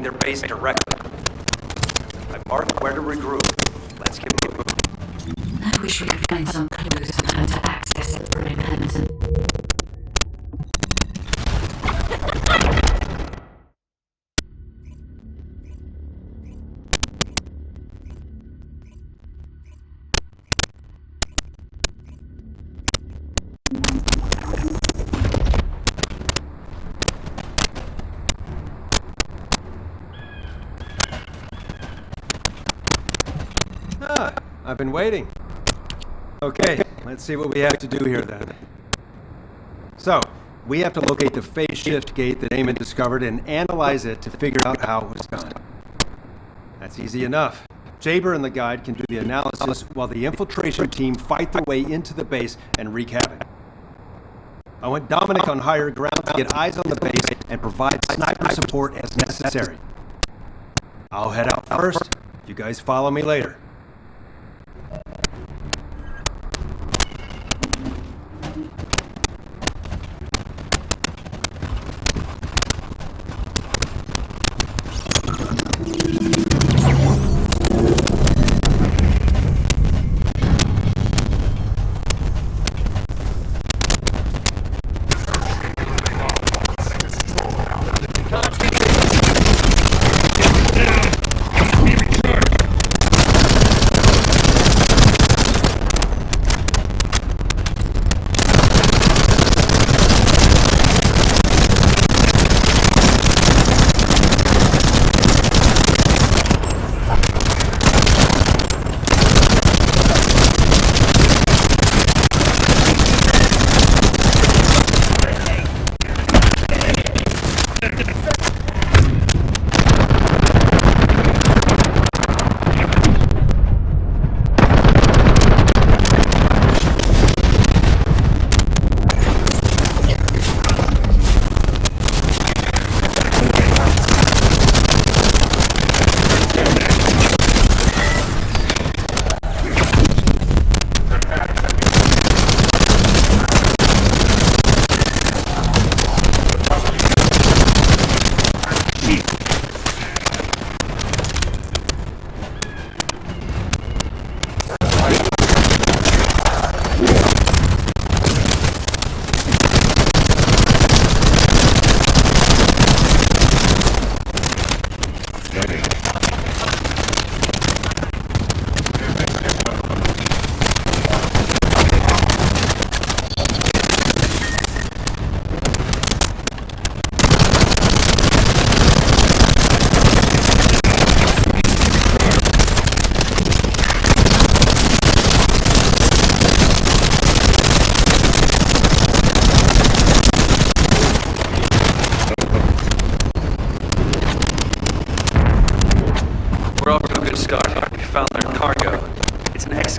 Their base directly. I marked where to regroup. Let's get moving. I wish we could find some clues on how to access it, Brian Hansen. I've been waiting. Okay, let's see what we have to do here then. So, we have to locate the phase shift gate that Eamon discovered and analyze it to figure out how it was done. That's easy enough. Jaber and the guide can do the analysis while the infiltration team fight their way into the base and wreak havoc. I want Dominic on higher ground to get eyes on the base and provide sniper support as necessary. I'll head out first. You guys follow me later.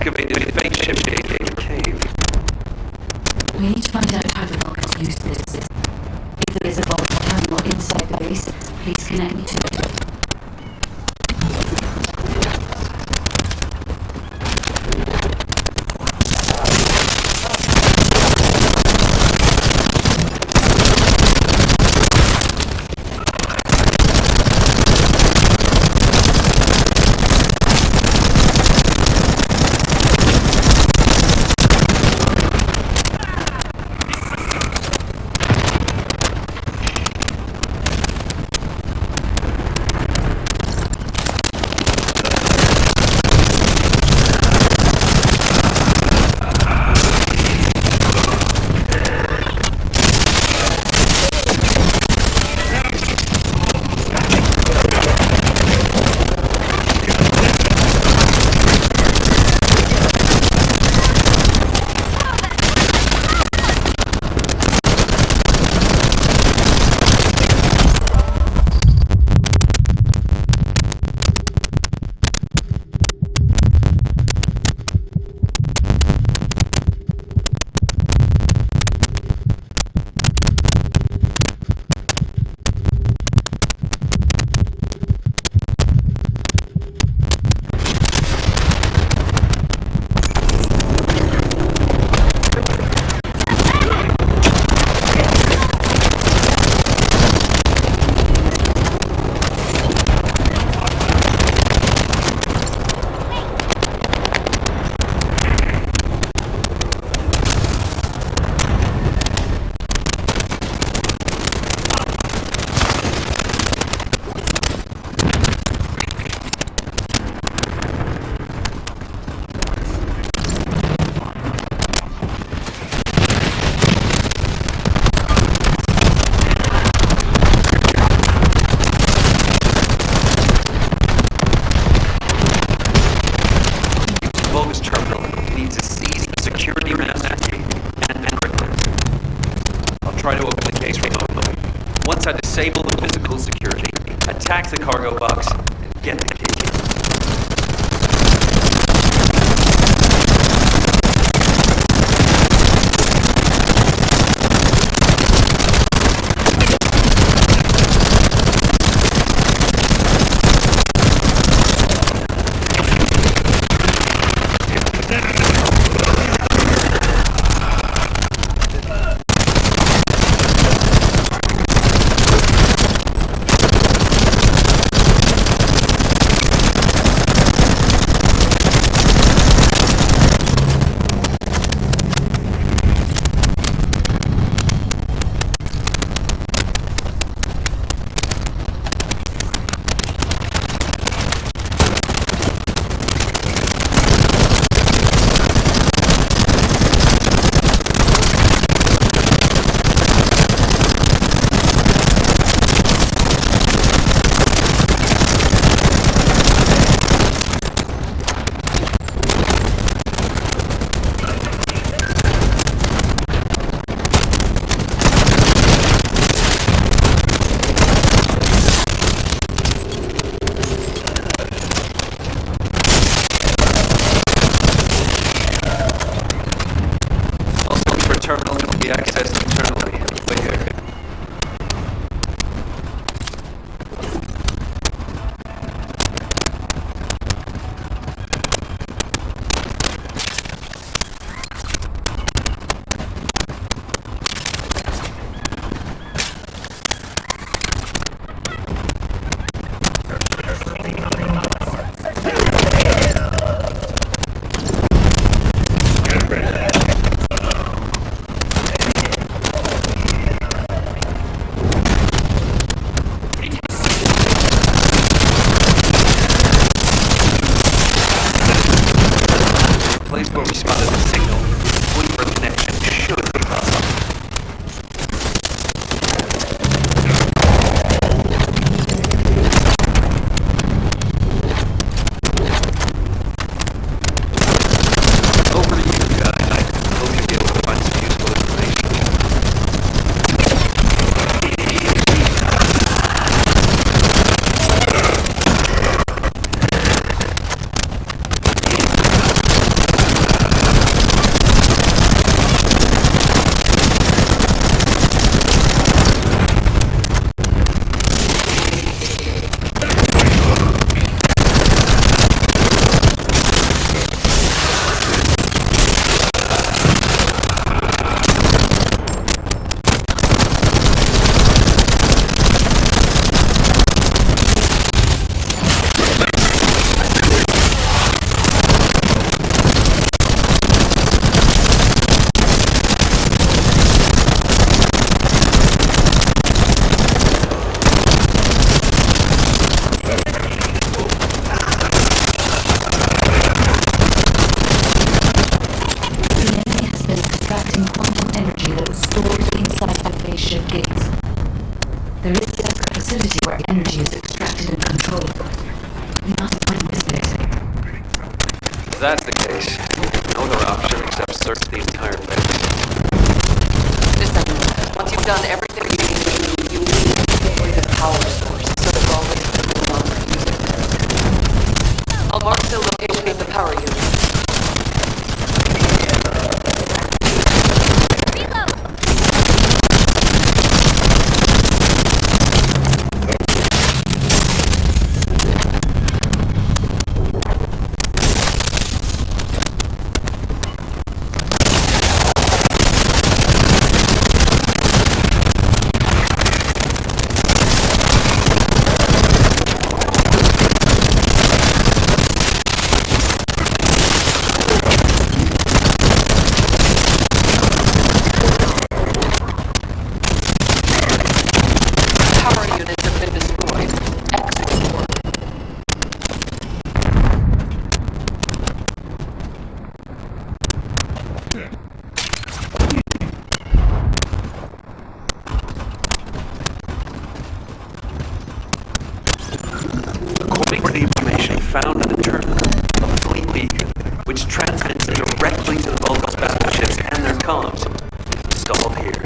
excavated fake ship-gate cave. We need to find out how the Vulcans use this. If there is a Vulcan terminal inside the base, please connect me to it. Once I disable the physical security, attack the cargo box, and get the key. Terminal can be accessed internally. Over here. Place where we spotted the signal, point for a connection should be possible. Over to you, guy. I hope you'll be able to find some useful information. extracting quantum energy that was stored inside the phase shift gates. There is a separate facility where energy is extracted and controlled. We must find this place. If that's the case, no other option except search the entire base. Descendant, once you've done everything you need to do, you need to deploy the power source so the Vulgus can no longer use it. I'll mark the location of the power unit. According to the information found in the terminal, a fleet beacon, which transmits directly to the Vulgus battleships and their comms, is installed here.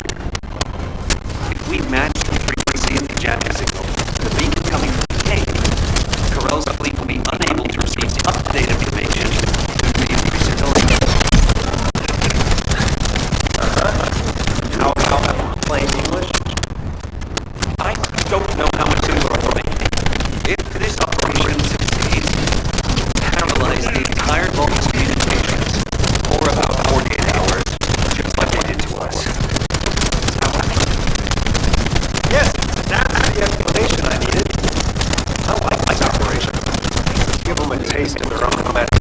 If we match the frequency of the jamming signal to the beacon coming from the gate, Corell's fleet will be unable to receive up-to-date information due to the increase in delay. How plain English? I don't know how much simpler I think. If this operation succeeds, paralyze the entire Vulgus communications for about 48 hours, just like they did to us. Yes, that's the explanation I needed. I like this operation. Give them a taste of their own medicine.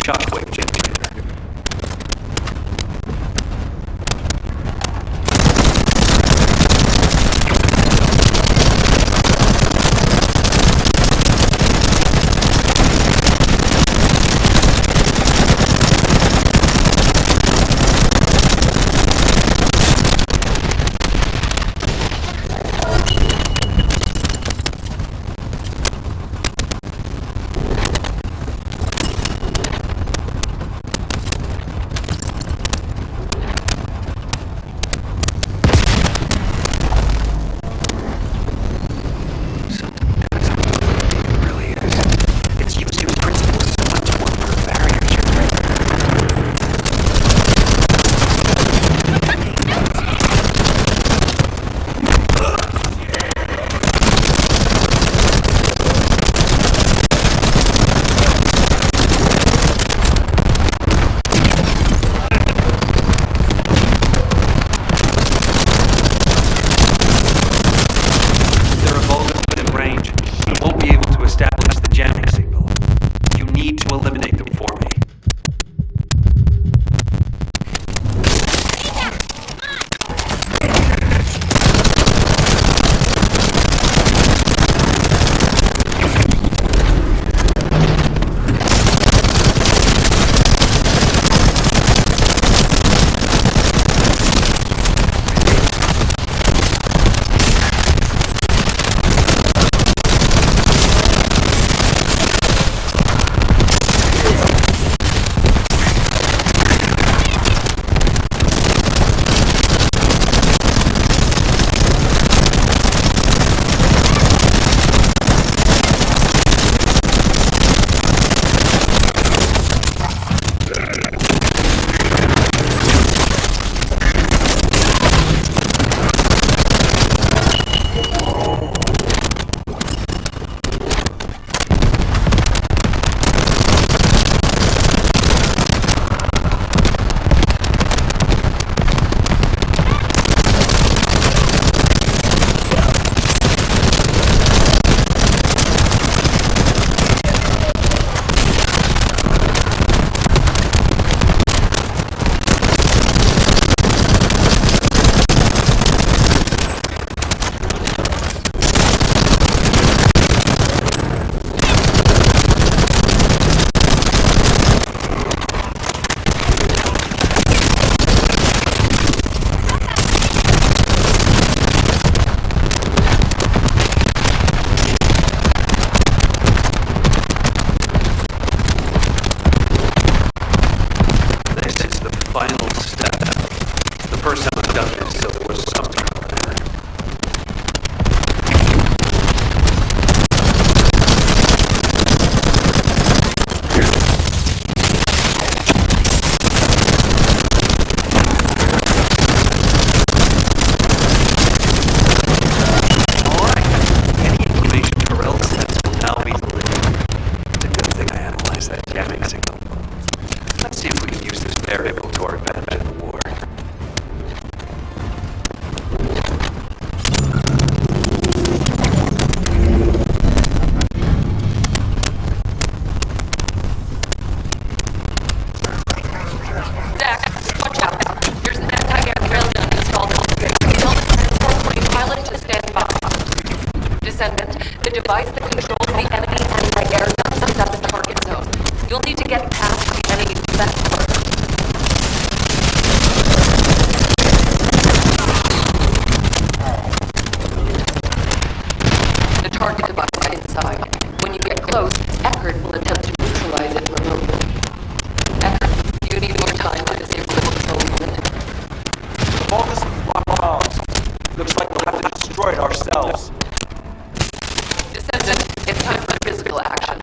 shockwave generator. Descendant, the device that controls the enemy anti-air guns is at the target zone. You'll need to get past the enemy defense first. The target device is inside. When you get close, Eckert will attempt to neutralize it remotely. Eckert, you need more time to disable the control unit. All this bombs. Looks like we'll have to destroy it ourselves. Descendant, it's time for physical action.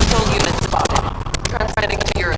Control unit spotted. Transmitting to your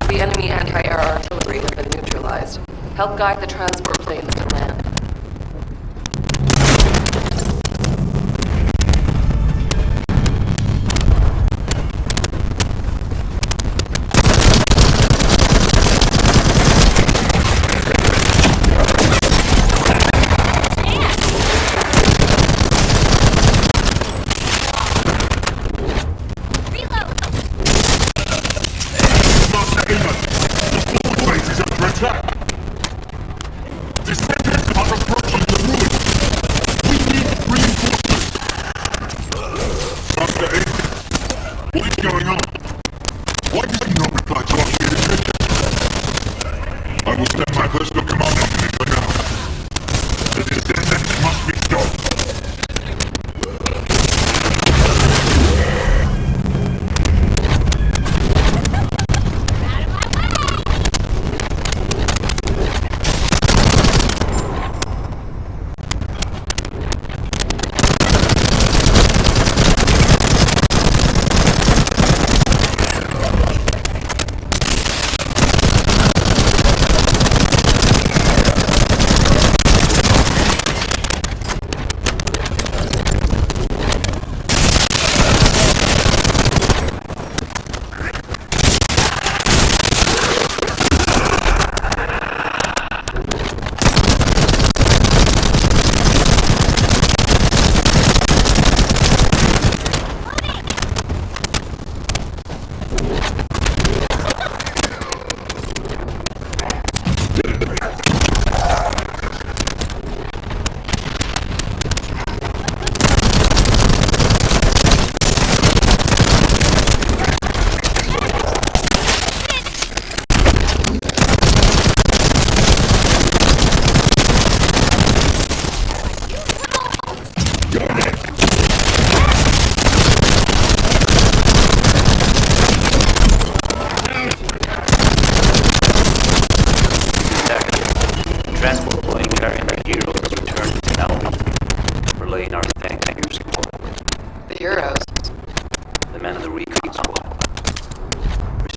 The enemy anti-air artillery have been neutralized. Help guide the transport planes to land.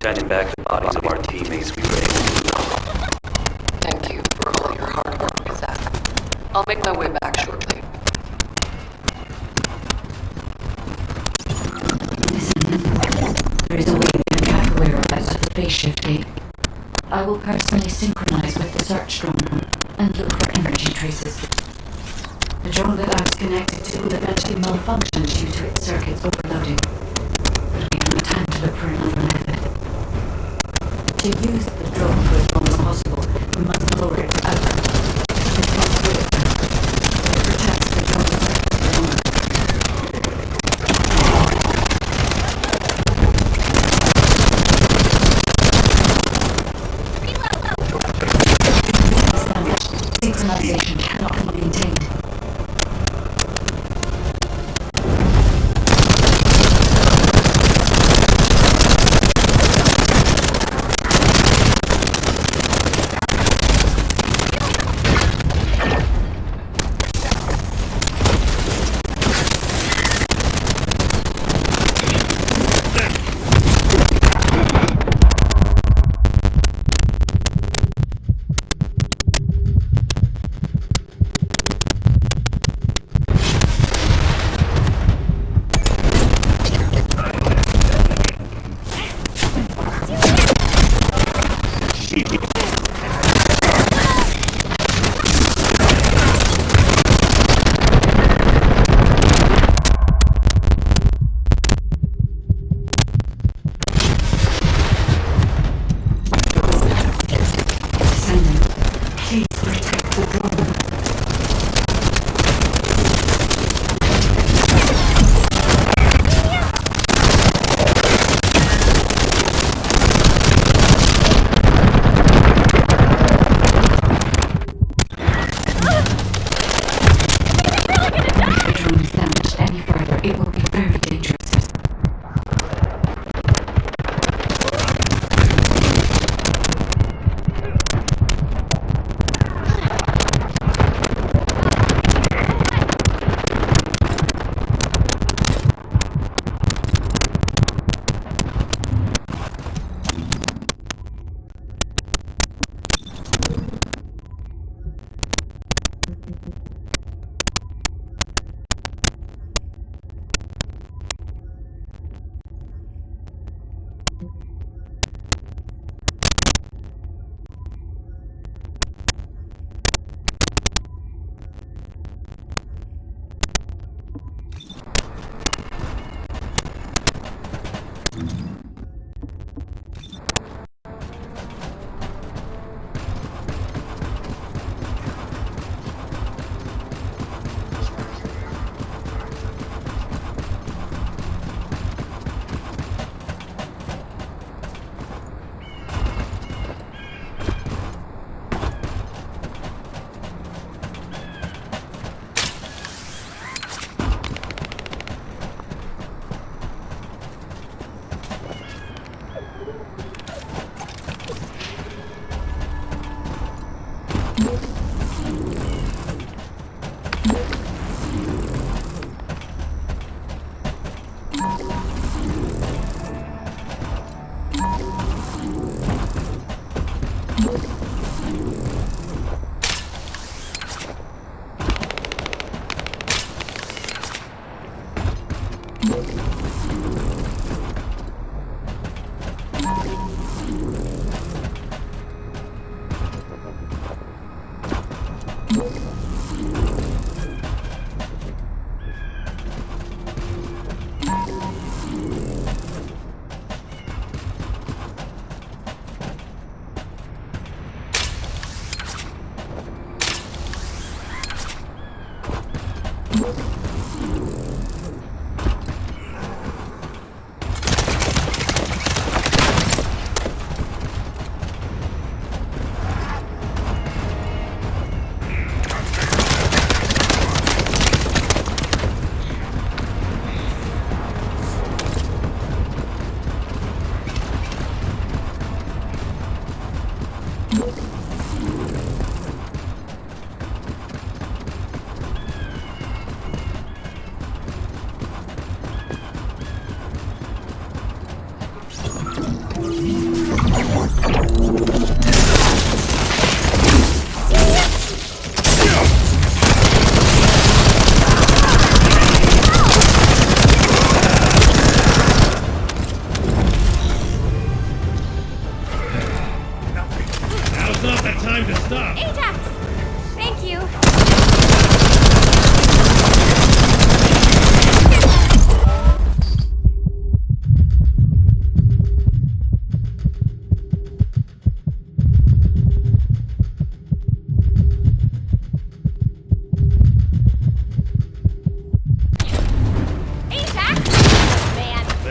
Sending back the bodies of our teammates we were able to love. Thank you for all your hard work, Zach. I'll make my way back shortly. There is a way we can track the whereabouts of the phase shift gate. I will personally synchronize with the search drone and look for energy traces. The drone that I was connected to will eventually malfunction due to its circuits overloading. But we don't have time to look for another method. To use the drone for as long as possible, we must lower its output. This must be it. It protects the drone's circuits longer. Synchronization cannot be maintained.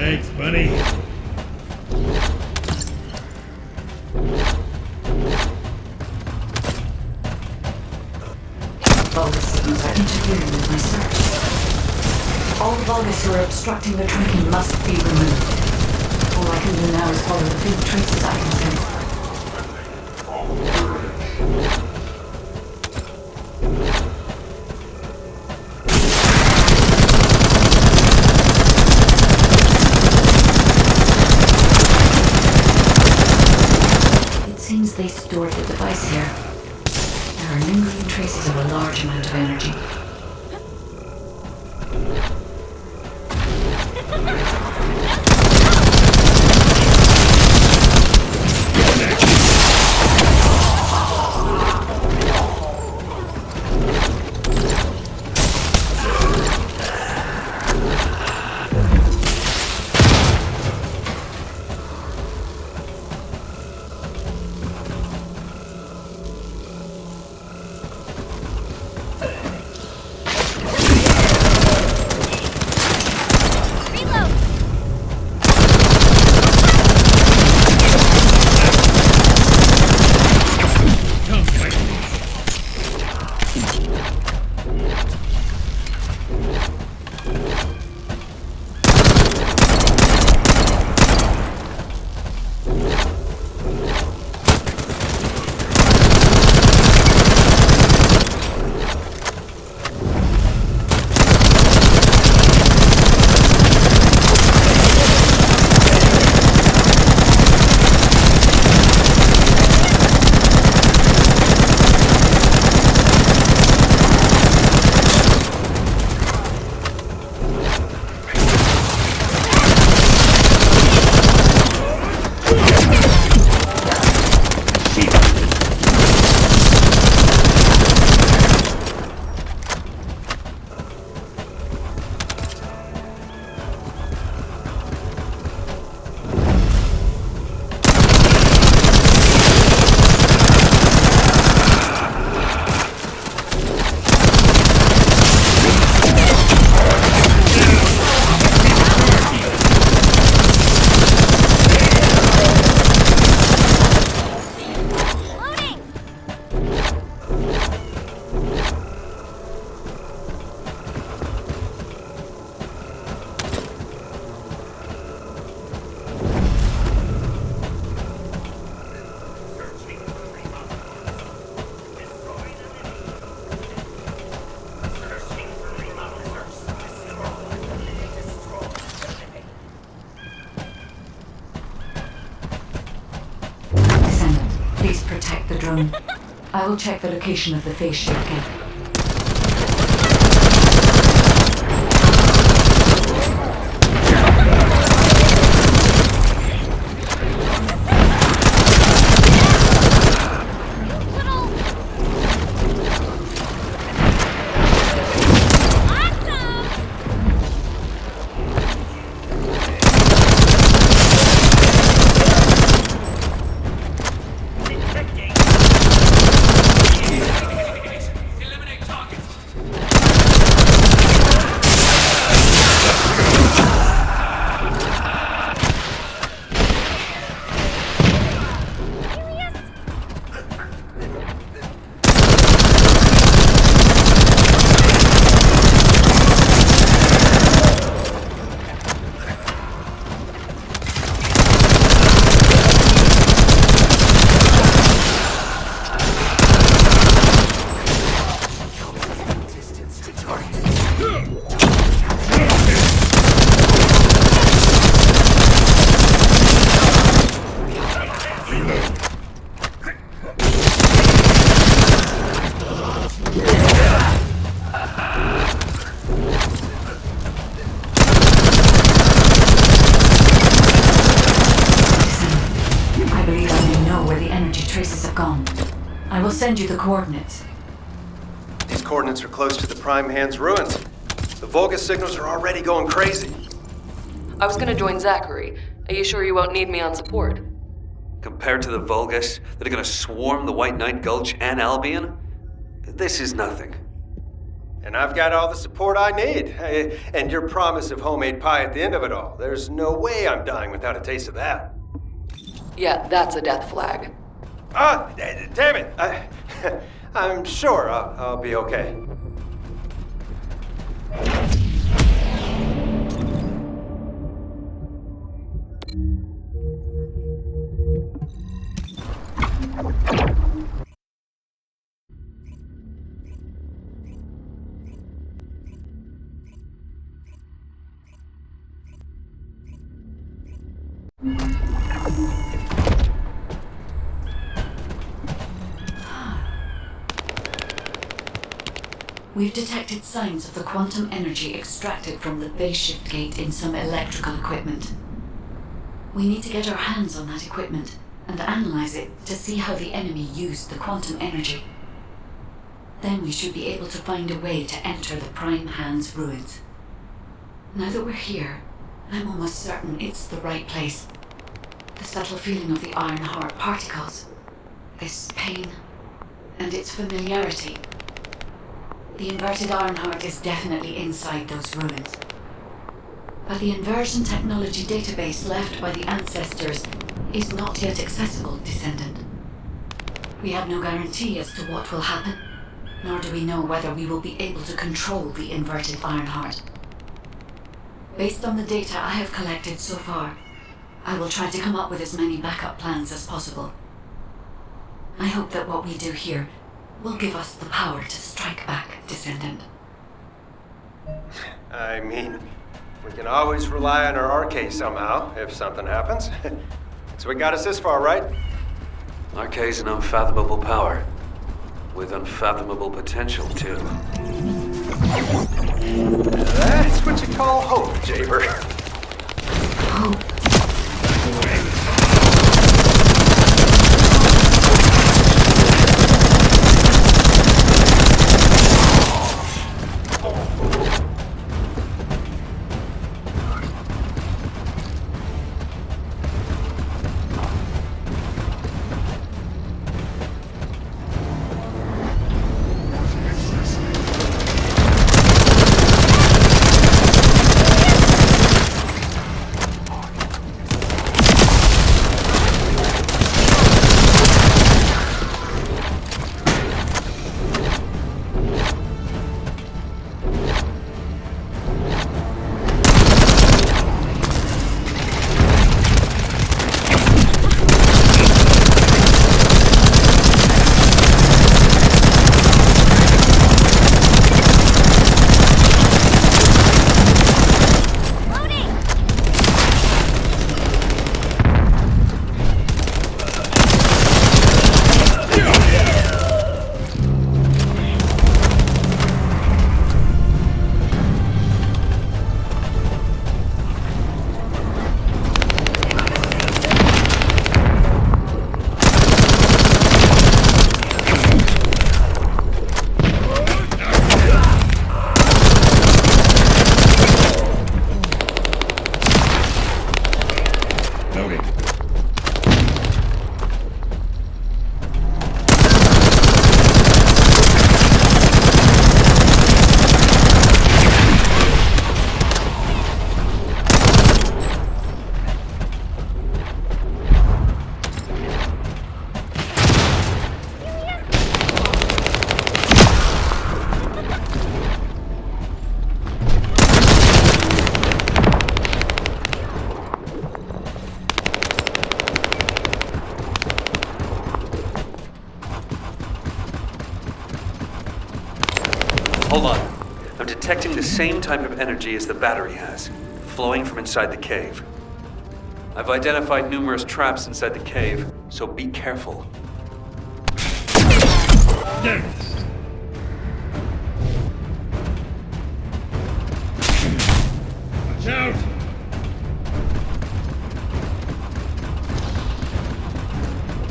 Thanks, buddy. Vulgus signals are interfering with my search. All the Vulgus who are obstructing the tracking must be removed. All I can do now is follow the faint traces I can sense. They stored the device here. There are lingering traces of a large amount of energy. Please protect the drone. I will check the location of the phase shift gate. I will send you the coordinates. These coordinates are close to the Prime Hand's ruins. The Volga signals are already going crazy. I was gonna join Zachary. Are you sure you won't need me on support? Compared to the Vulgus that are gonna swarm the White Knight Gulch and Albion, this is nothing. And I've got all the support I need. And your promise of homemade pie at the end of it all. There's no way I'm dying without a taste of that. Yeah, that's a death flag. Damn it! I'm sure I'll be okay. We've detected signs of the quantum energy extracted from the phase shift gate in some electrical equipment. We need to get our hands on that equipment and analyze it to see how the enemy used the quantum energy. Then we should be able to find a way to enter the Prime Hand's ruins. Now that we're here, I'm almost certain it's the right place. The subtle feeling of the Iron Heart particles, this pain, and its familiarity. The inverted Ironheart is definitely inside those ruins. But the inversion technology database left by the ancestors is not yet accessible, Descendant. We have no guarantee as to what will happen, nor do we know whether we will be able to control the inverted Ironheart. Based on the data I have collected so far, I will try to come up with as many backup plans as possible. I hope that what we do here will give us the power to strike back, Descendant. I mean, we can always rely on our arcade somehow, if something happens. So we got us this far, right? Arcade's an unfathomable power. With unfathomable potential, too. That's what you call hope, Jaber. Hope. Hold on. I'm detecting the same type of energy as the battery has, flowing from inside the cave. I've identified numerous traps inside the cave, so be careful. Watch out!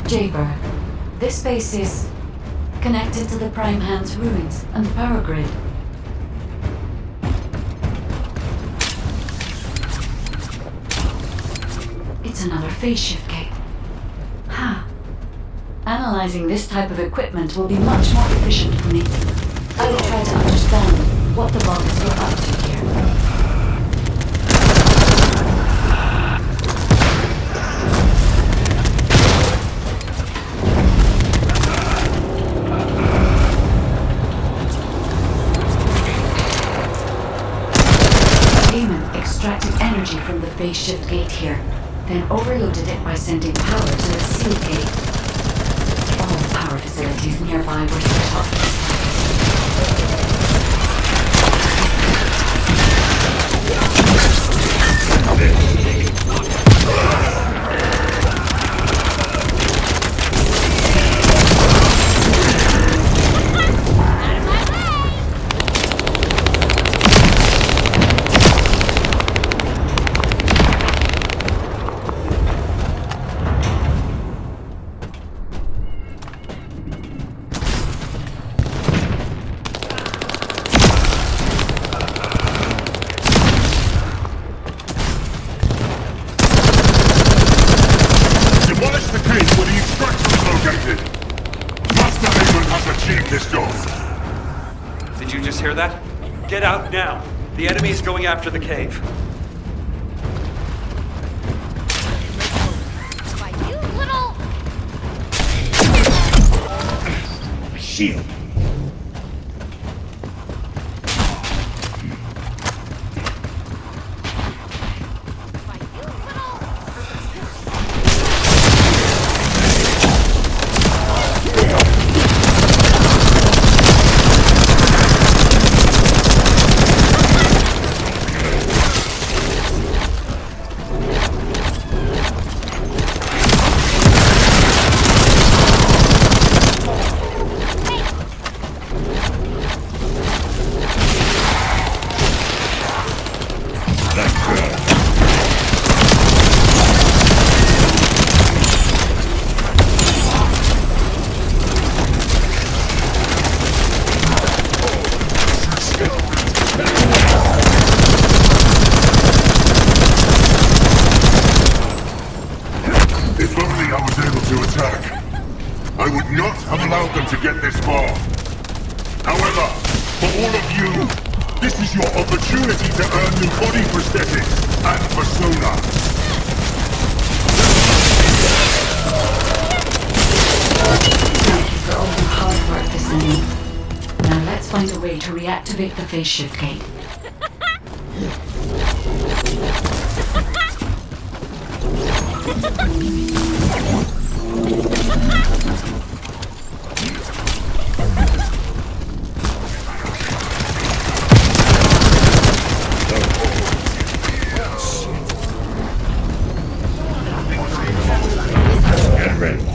Jaber, this base is connected to the Prime Hand's ruins and the power grid. It's another phase shift gate. Ha! Analyzing this type of equipment will be much more efficient for me. I will try to understand what the Vulcans were up to here. Extracted energy from the phase shift gate here, then overloaded it by sending power to the sealed gate. All power facilities nearby were set off. Did you just hear that? Get out now! The enemy is going after the cave. Why, you little... Shield. Reactivate the phase shift gate. Get ready.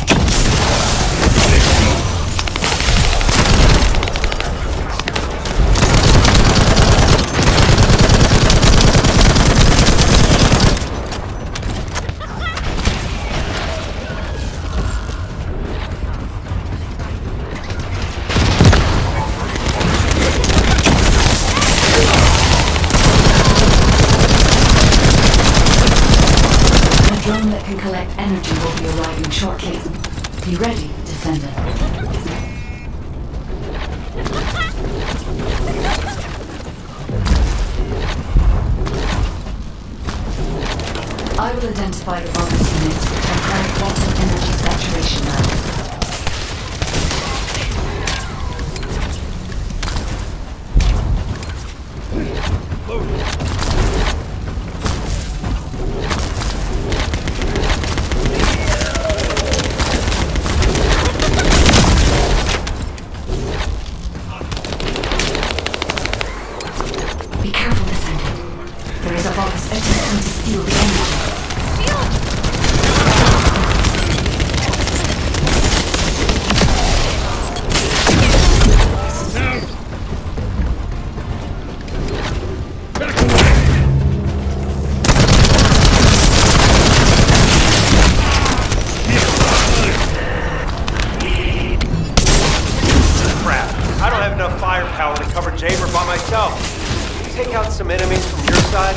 Energy will be arriving shortly. Be ready, Descendant. I will identify the Vulgus units and current quantum energy saturation levels. take out some enemies from your side?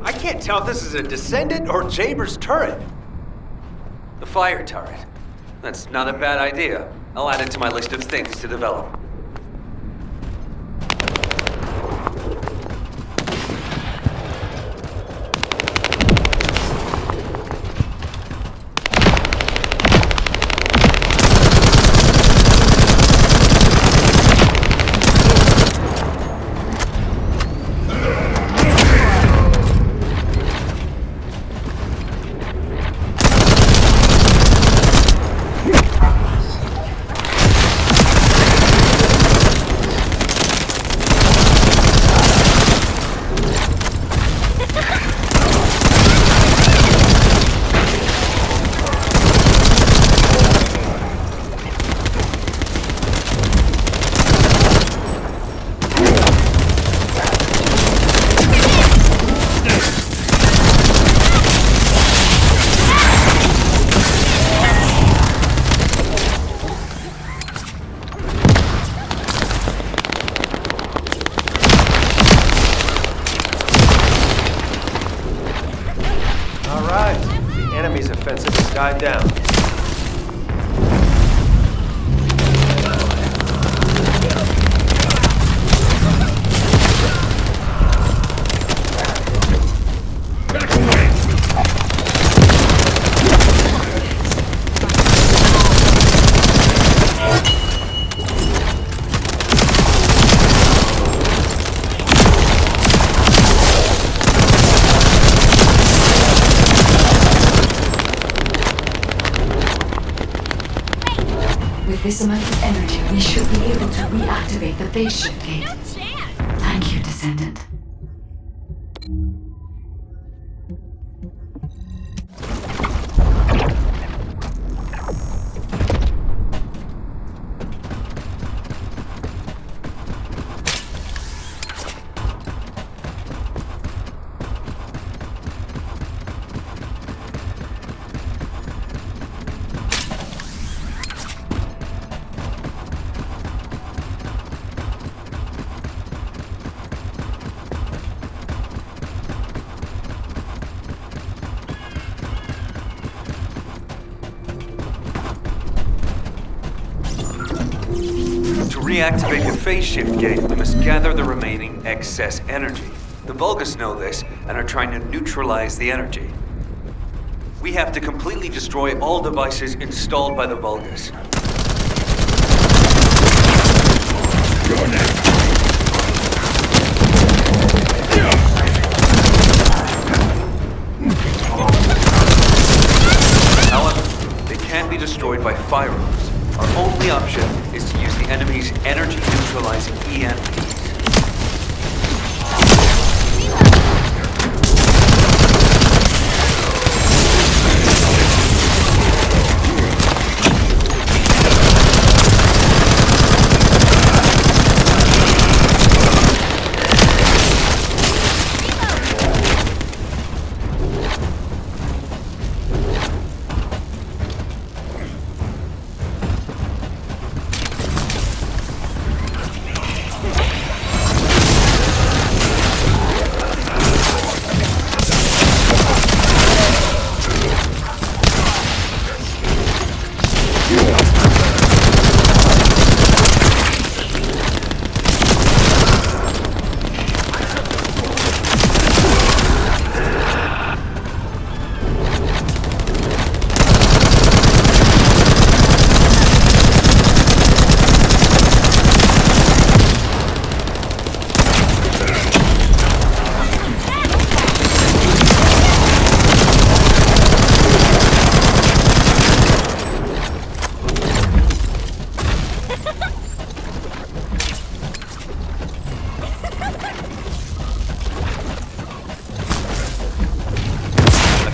I can't tell if this is a Descendant or Jaber's turret. The fire turret. That's not a bad idea. I'll add it to my list of things to develop. Died down. With this amount of energy, we should be able to reactivate the phase shift gate. Thank you, Descendant. To reactivate the phase shift gate, we must gather the remaining excess energy. The Vulgus know this and are trying to neutralize the energy. We have to completely destroy all devices installed by the Vulgus. You're next. However, they can't be destroyed by firearms. Our only option is to use the enemy's energy-neutralizing EMPs.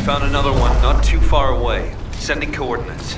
Found another one not too far away. Sending coordinates.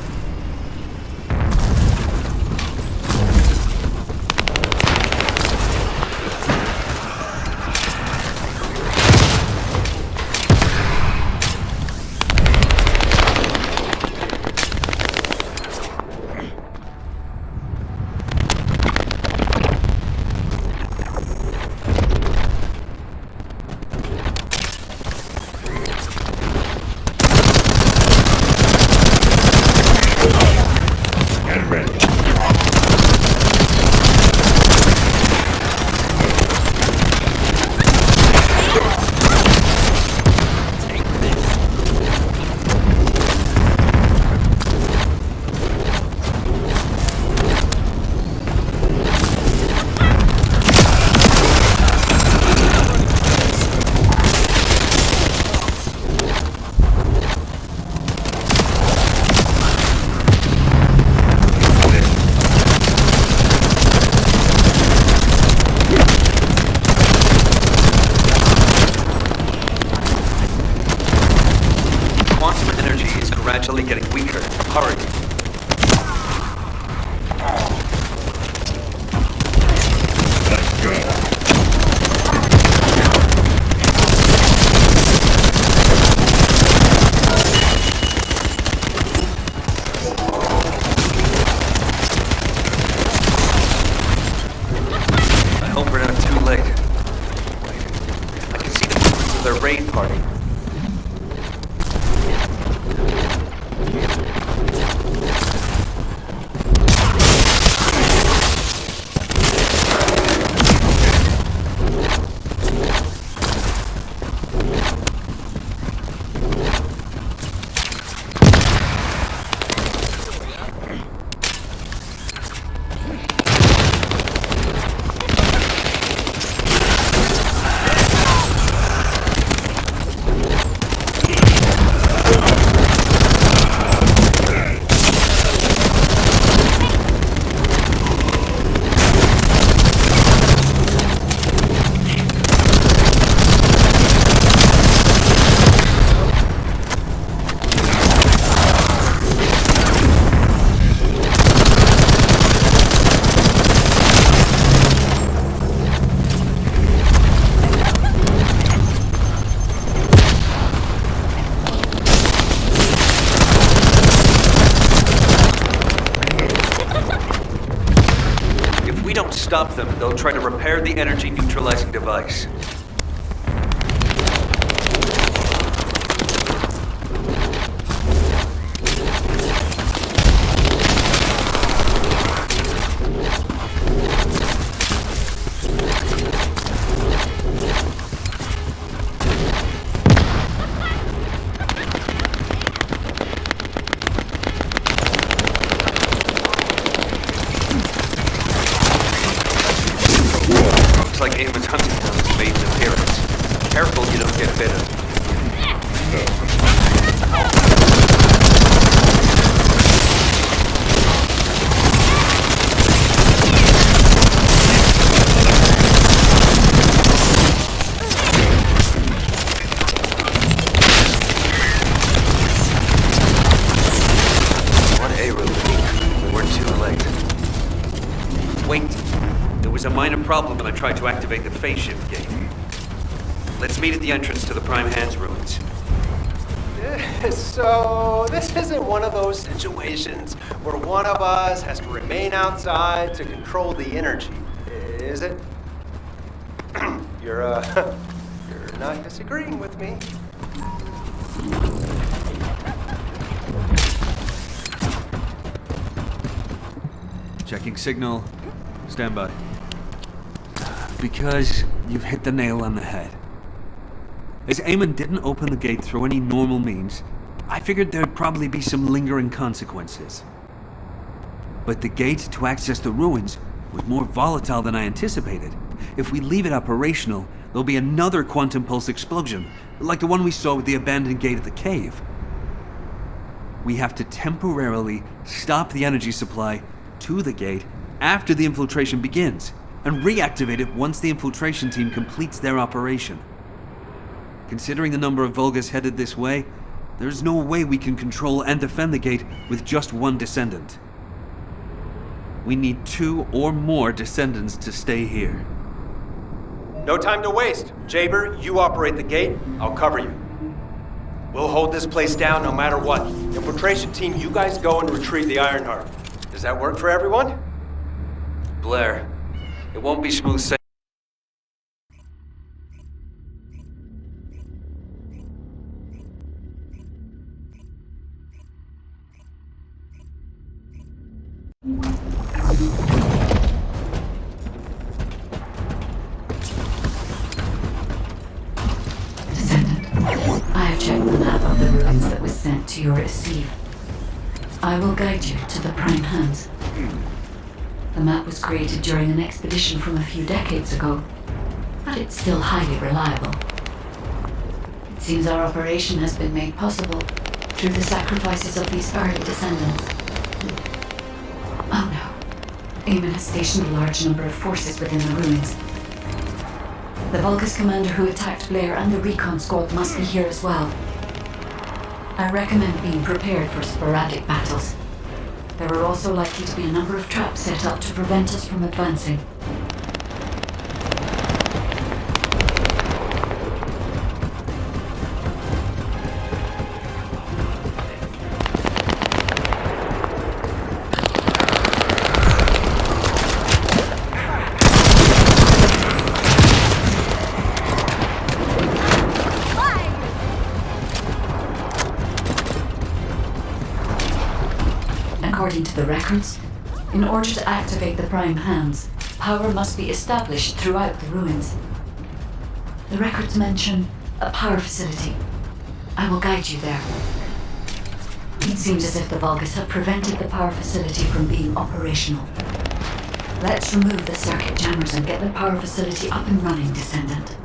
Gradually getting weaker. Hurry. Let's go. I hope we're not too late. Wait. I can see the movements of their raid party. Stop them, they'll try to repair the energy neutralizing device. like Eamon's hunting dogs made an appearance. Careful you don't get bitten. A minor problem when I tried to activate the phase shift gate. Let's meet at the entrance to the Prime Hands ruins. So, this isn't one of those situations where one of us has to remain outside to control the energy, is it? You're not disagreeing with me. Checking signal. Stand by. Because you've hit the nail on the head. As Eamon didn't open the gate through any normal means, I figured there'd probably be some lingering consequences. But the gate to access the ruins was more volatile than I anticipated. If we leave it operational, there'll be another quantum pulse explosion, like the one we saw with the abandoned gate at the cave. We have to temporarily stop the energy supply to the gate after the infiltration begins, and reactivate it once the infiltration team completes their operation. Considering the number of Vulgus headed this way, there's no way we can control and defend the gate with just one Descendant. We need 2 or more Descendants to stay here. No time to waste. Jaber, you operate the gate, I'll cover you. We'll hold this place down no matter what. Infiltration team, you guys go and retrieve the Ironheart. Does that work for everyone? Blair, it won't be smooth sailing. Descendant, I have checked the map of the ruins that was sent to your receive. I will guide you to the Prime Hands. The map was created during an expedition from a few decades ago, but it's still highly reliable. It seems our operation has been made possible through the sacrifices of these early Descendants. Oh no. Eamon has stationed a large number of forces within the ruins. The Vulgus commander who attacked Blair and the recon squad must be here as well. I recommend being prepared for sporadic battles. There are also likely to be a number of traps set up to prevent us from advancing. According to the records, in order to activate the Prime Hands, power must be established throughout the ruins. The records mention a power facility. I will guide you there. It seems as if the Vulgus have prevented the power facility from being operational. Let's remove the circuit jammers and get the power facility up and running, Descendant.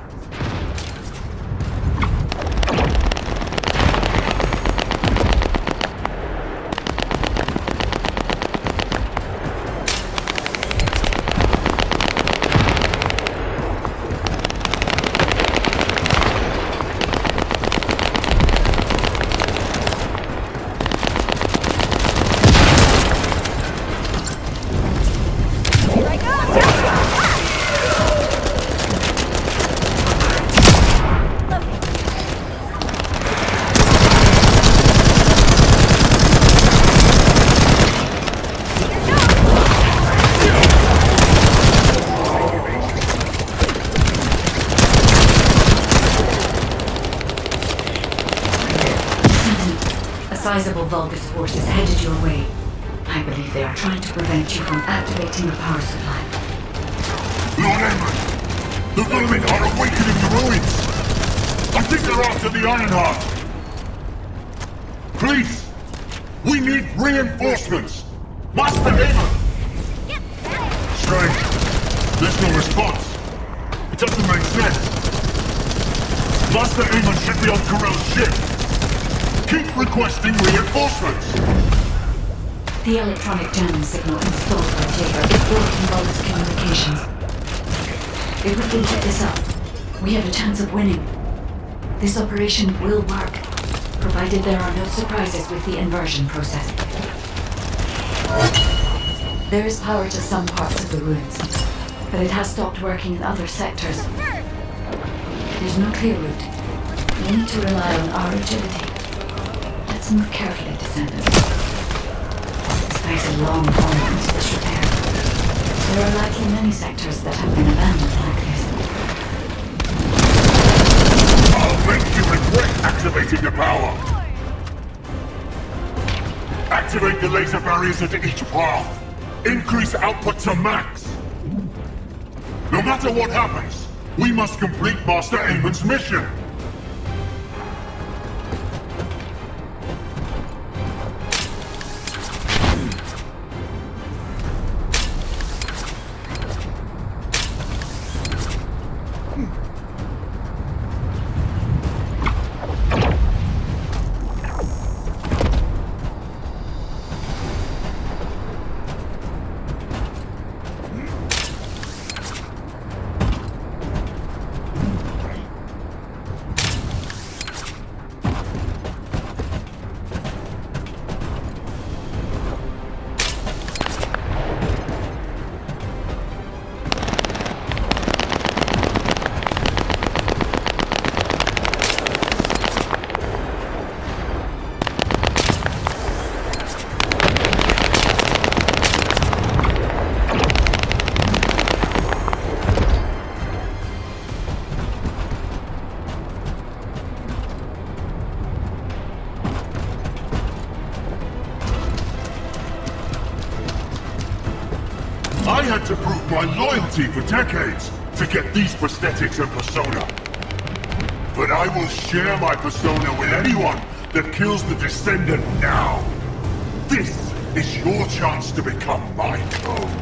Sizable Vulgus forces headed your way. I believe they are trying to prevent you from activating the power supply. Lord Eamon! The vermin are awakening the ruins! I think they're after the Ironheart! Please! We need reinforcements! Master Eamon! Strange. There's no response. doesn't make sense. Master Amon should be on Corell's ship. Keep requesting reinforcements. The electronic jamming signal installed by Jaeger is blocking Volga's communications. If we can keep this up, we have a chance of winning. This operation will work, provided there are no surprises with the inversion process. There is power to some parts of the ruins, but it has stopped working in other sectors. There's no clear route. We need to rely on our agility. Let's move carefully, Descendant. Despite a long haul into disrepair, there are likely many sectors that have been abandoned like this. I'll make you regret activating the power! Activate the laser barriers at each path. Increase output to max. No matter what happens, we must complete Master Amon's mission. I had to prove my loyalty for decades to get these prosthetics and persona. But I will share my persona with anyone that kills the Descendant now. This is your chance to become my clone.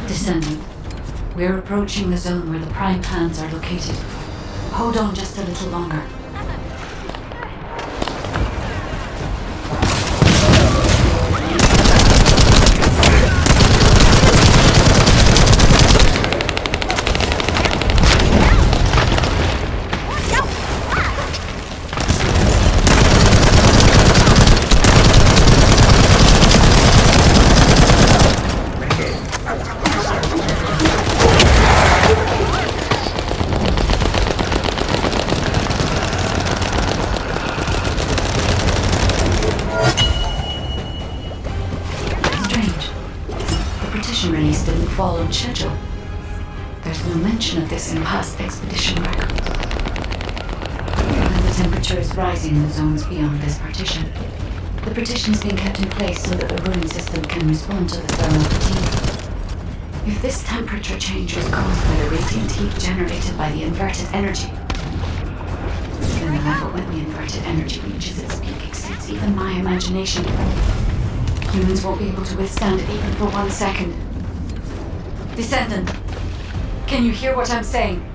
Descendant, we're approaching the zone where the prime plans are located. Hold on just a little longer. Release didn't fall on schedule. There's no mention of this in past expedition records. And the temperature is rising in the zones beyond this partition. The partition's being kept in place so that the ruin system can respond to the thermal fatigue. If this temperature change is caused by the radiant heat generated by the inverted energy, then the level when the inverted energy reaches its peak exceeds even my imagination. Humans won't be able to withstand it even for 1 second. Descendant, can you hear what I'm saying?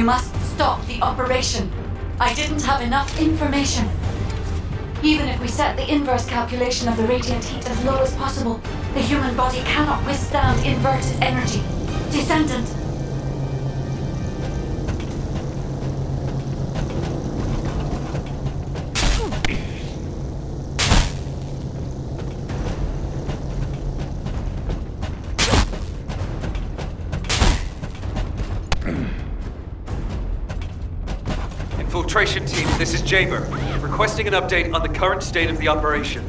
You must stop the operation. I didn't have enough information. Even if we set the inverse calculation of the radiant heat as low as possible, the human body cannot withstand inverted energy. Descendant. Infiltration team, this is Jaber. Requesting an update on the current state of the operation.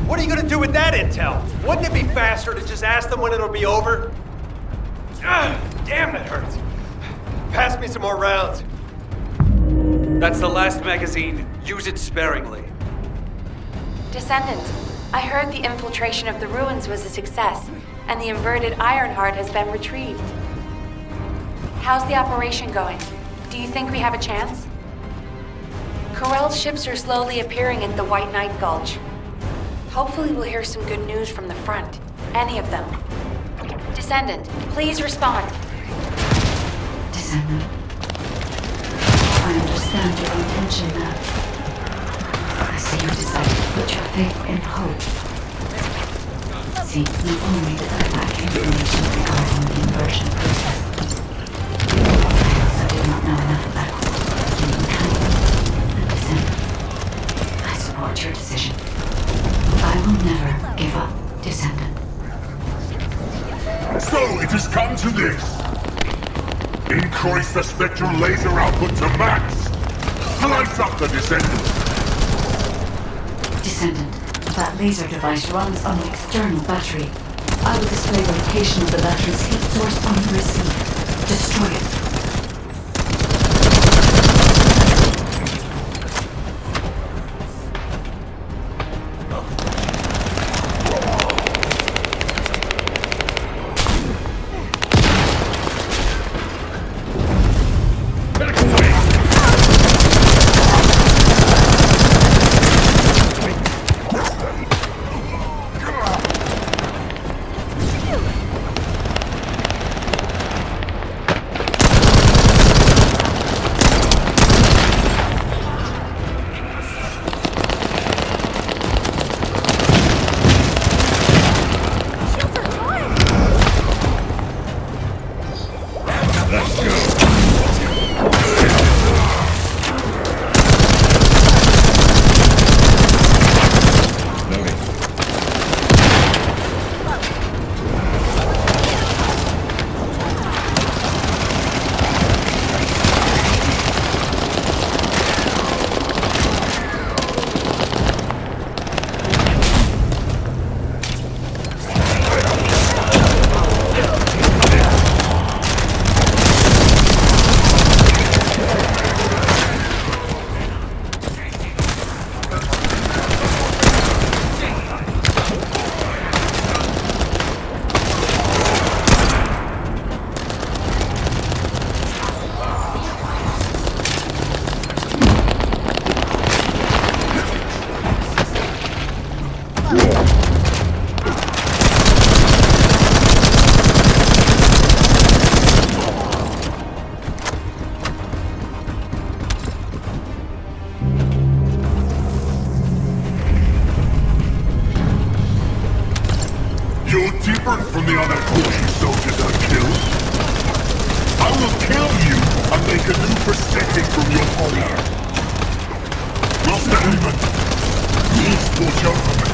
What are you gonna do with that intel? Wouldn't it be faster to just ask them when it'll be over? Damn, that hurts. Pass me some more rounds. That's the last magazine. Use it sparingly. Descendant, I heard the infiltration of the ruins was a success, and the inverted Ironheart has been retrieved. How's the operation going? Do you think we have a chance? Corell's ships are slowly appearing at the White Knight Gulch. Hopefully we'll hear some good news from the front. Any of them. Descendant, please respond. Descendant. I understand your intention now. I see you decided to put your faith in hope. See, not only did I lack information regarding the inversion process, I also did not know enough about humankind and Descendant. I support your decision. I will never give up, Descendant. So it has come to this. Increase the spectral laser output to max. Slice up the Descendant. Descendant, that laser device runs on an external battery. I will display the location of the battery's heat source on the receive. Destroy it. You're different from the other Pussy soldiers I killed. I will kill you and make a new prosthetic from your body. Master Eamon, please watch over me.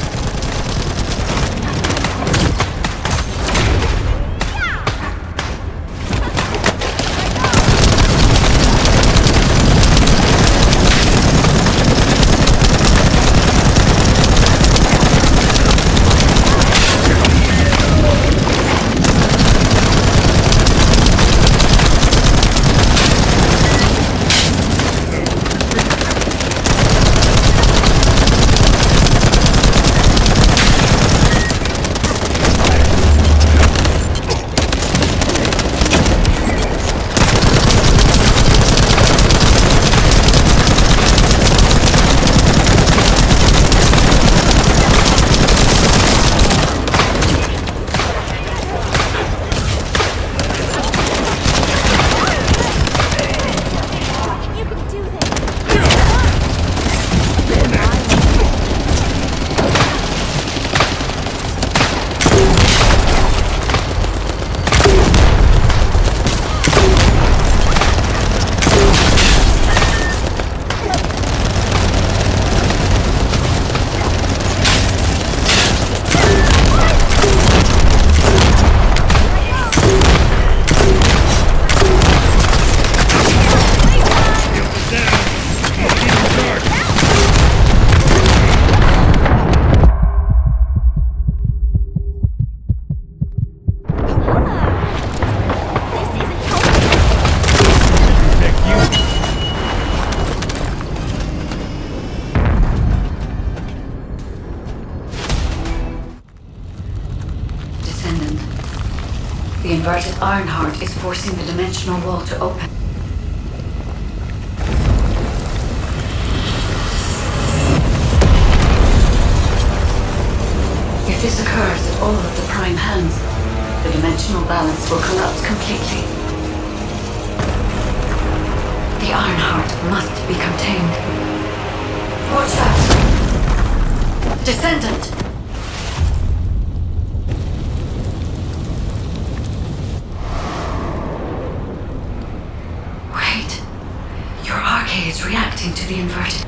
inverted Ironheart is forcing the dimensional wall to open. If this occurs at all of the prime hands, the dimensional balance will collapse completely. The Ironheart must be contained. Watch out! Descendant! Wait. Your arcade is reacting to the inverted.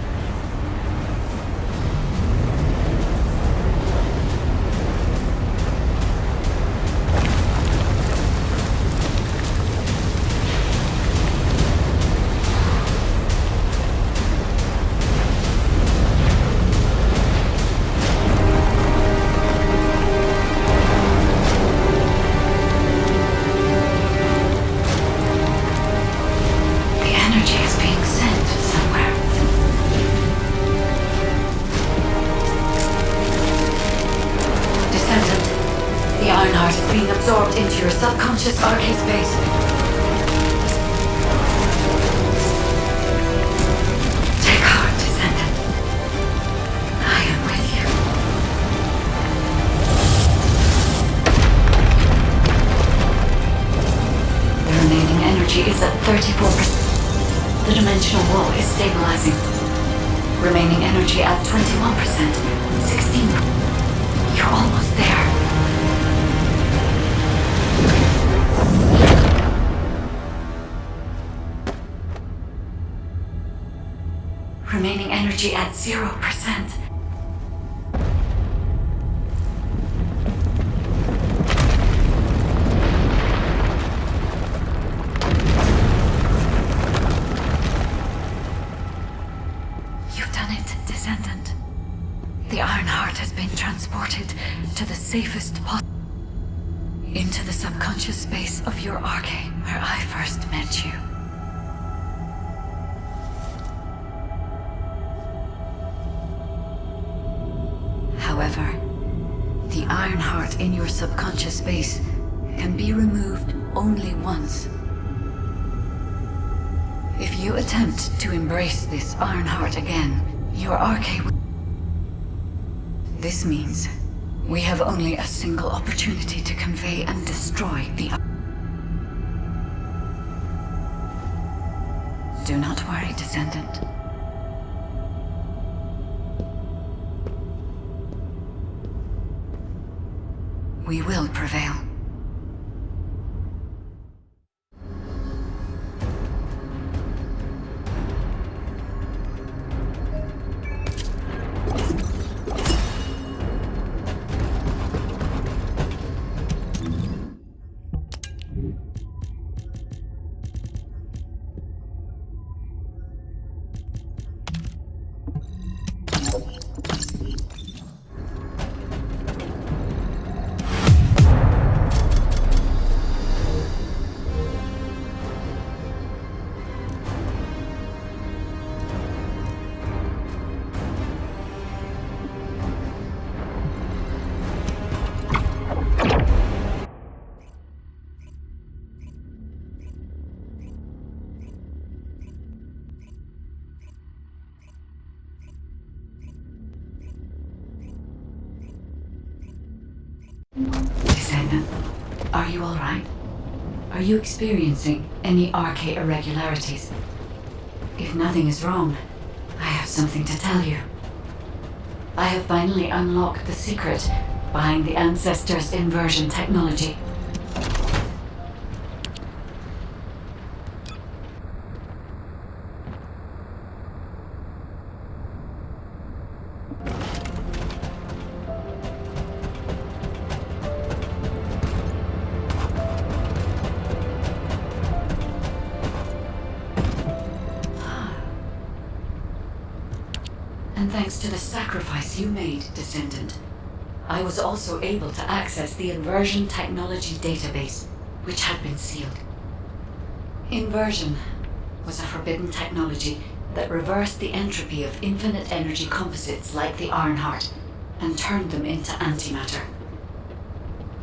Absorbed into your subconscious arcade space. Take heart, Descendant. I am with you. The remaining energy is at 34%. The dimensional wall is stabilizing. Remaining energy at 21%. 16%. You're almost there. Remaining energy at 0%. You've done it, Descendant. The Ironheart has been transported to the safest possible. Into the subconscious space of your arcade, where I first met you. However, the Ironheart in your subconscious space can be removed only once. If you attempt to embrace this Ironheart again, your arcade will... This means we have only a single opportunity to convey and destroy the... Do not worry, Descendant. We will prevail. Descendant, are you all right? Are you experiencing any arcade irregularities? If nothing is wrong, I have something to tell you. I have finally unlocked the secret behind the Ancestors' inversion technology. And thanks to the sacrifice you made, Descendant, I was also able to access the Inversion Technology database, which had been sealed. Inversion was a forbidden technology that reversed the entropy of infinite energy composites like the Ironheart and turned them into antimatter.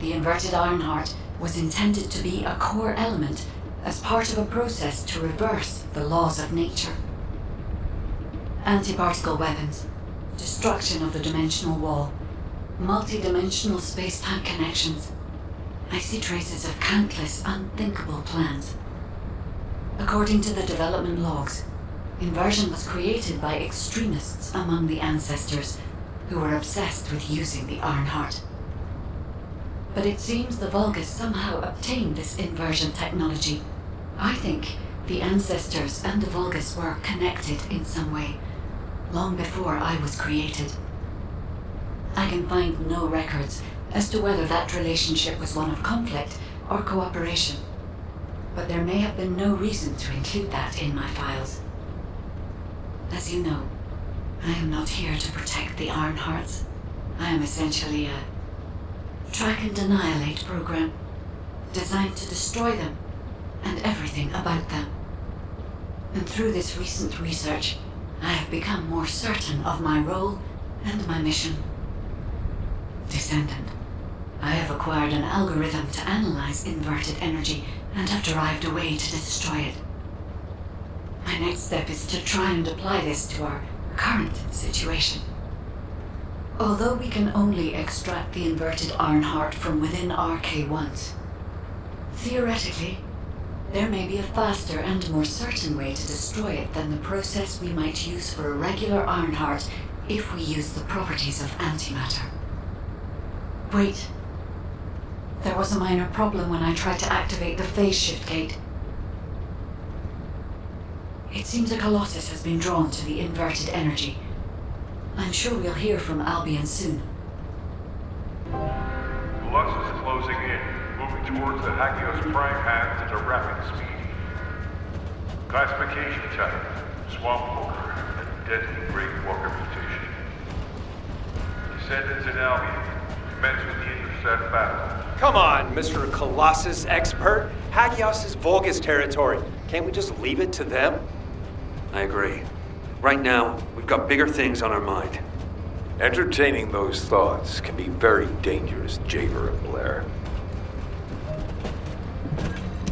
The inverted Ironheart was intended to be a core element as part of a process to reverse the laws of nature. Anti-particle weapons, destruction of the dimensional wall, multi-dimensional space-time connections. I see traces of countless unthinkable plans. According to the development logs, inversion was created by extremists among the ancestors who were obsessed with using the Ironheart. But it seems the Vulgus somehow obtained this inversion technology. I think the ancestors and the Vulgus were connected in some way, long before I was created. I can find no records as to whether that relationship was one of conflict or cooperation, but there may have been no reason to include that in my files. As you know, I am not here to protect the Ironhearts. I am essentially a track and annihilate program, designed to destroy them and everything about them. And through this recent research, I have become more certain of my role and my mission. Descendant, I have acquired an algorithm to analyze inverted energy and have derived a way to destroy it. My next step is to try and apply this to our current situation. Although we can only extract the inverted Ironheart from within RK-1s, theoretically, there may be a faster and more certain way to destroy it than the process we might use for a regular Ironheart if we use the properties of antimatter. Wait. There was a minor problem when I tried to activate the phase shift gate. It seems a Colossus has been drawn to the inverted energy. I'm sure we'll hear from Albion soon. Colossus is closing in, moving towards the Hagios prime hands at a rapid speed. Classification type, Swamp Walker, and deadly Breakwalker mutation. Descendants in Albion, commence with the intercept battle. Come on, Mr. Colossus expert. Hagios is Vulgus territory. Can't we just leave it to them? I agree. Right now, we've got bigger things on our mind. Entertaining those thoughts can be very dangerous, Javer and Blair.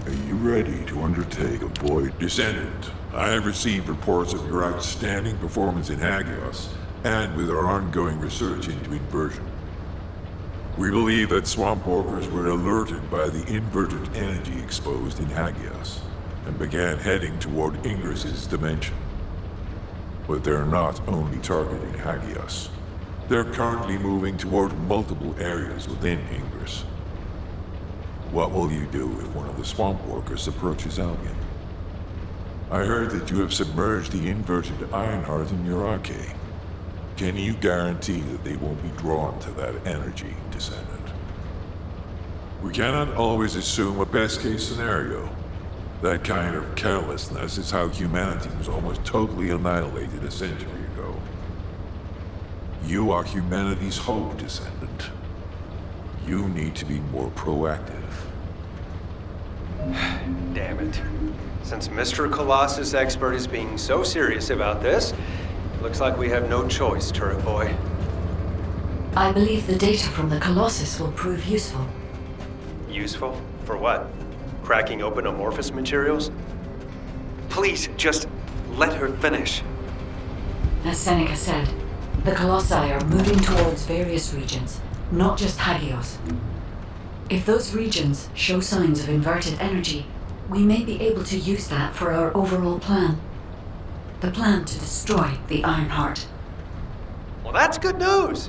Are you ready to undertake a void? Descendant, I have received reports of your outstanding performance in Hagios, and with our ongoing research into inversion. We believe that swamp walkers were alerted by the inverted energy exposed in Hagios, and began heading toward Ingris's dimension. But they're not only targeting Hagios. They're currently moving toward multiple areas within Ingris. What will you do if one of the swamp walkers approaches Albion? I heard that you have submerged the inverted Ironheart in your arcade. Can you guarantee that they won't be drawn to that energy, Descendant? We cannot always assume a best-case scenario. That kind of carelessness is how humanity was almost totally annihilated a century ago. You are humanity's hope, Descendant. You need to be more proactive. Damn it. Since Mr. Colossus expert is being so serious about this, looks like we have no choice, Turret Boy. I believe the data from the Colossus will prove useful. Useful? For what? Cracking open amorphous materials? Please, just let her finish. As Seneca said, the Colossi are moving towards various regions, not just Hagios. If those regions show signs of inverted energy, we may be able to use that for our overall plan. The plan to destroy the Ironheart. Well, that's good news!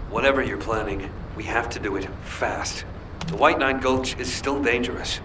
Whatever you're planning, we have to do it fast. The White Nine Gulch is still dangerous.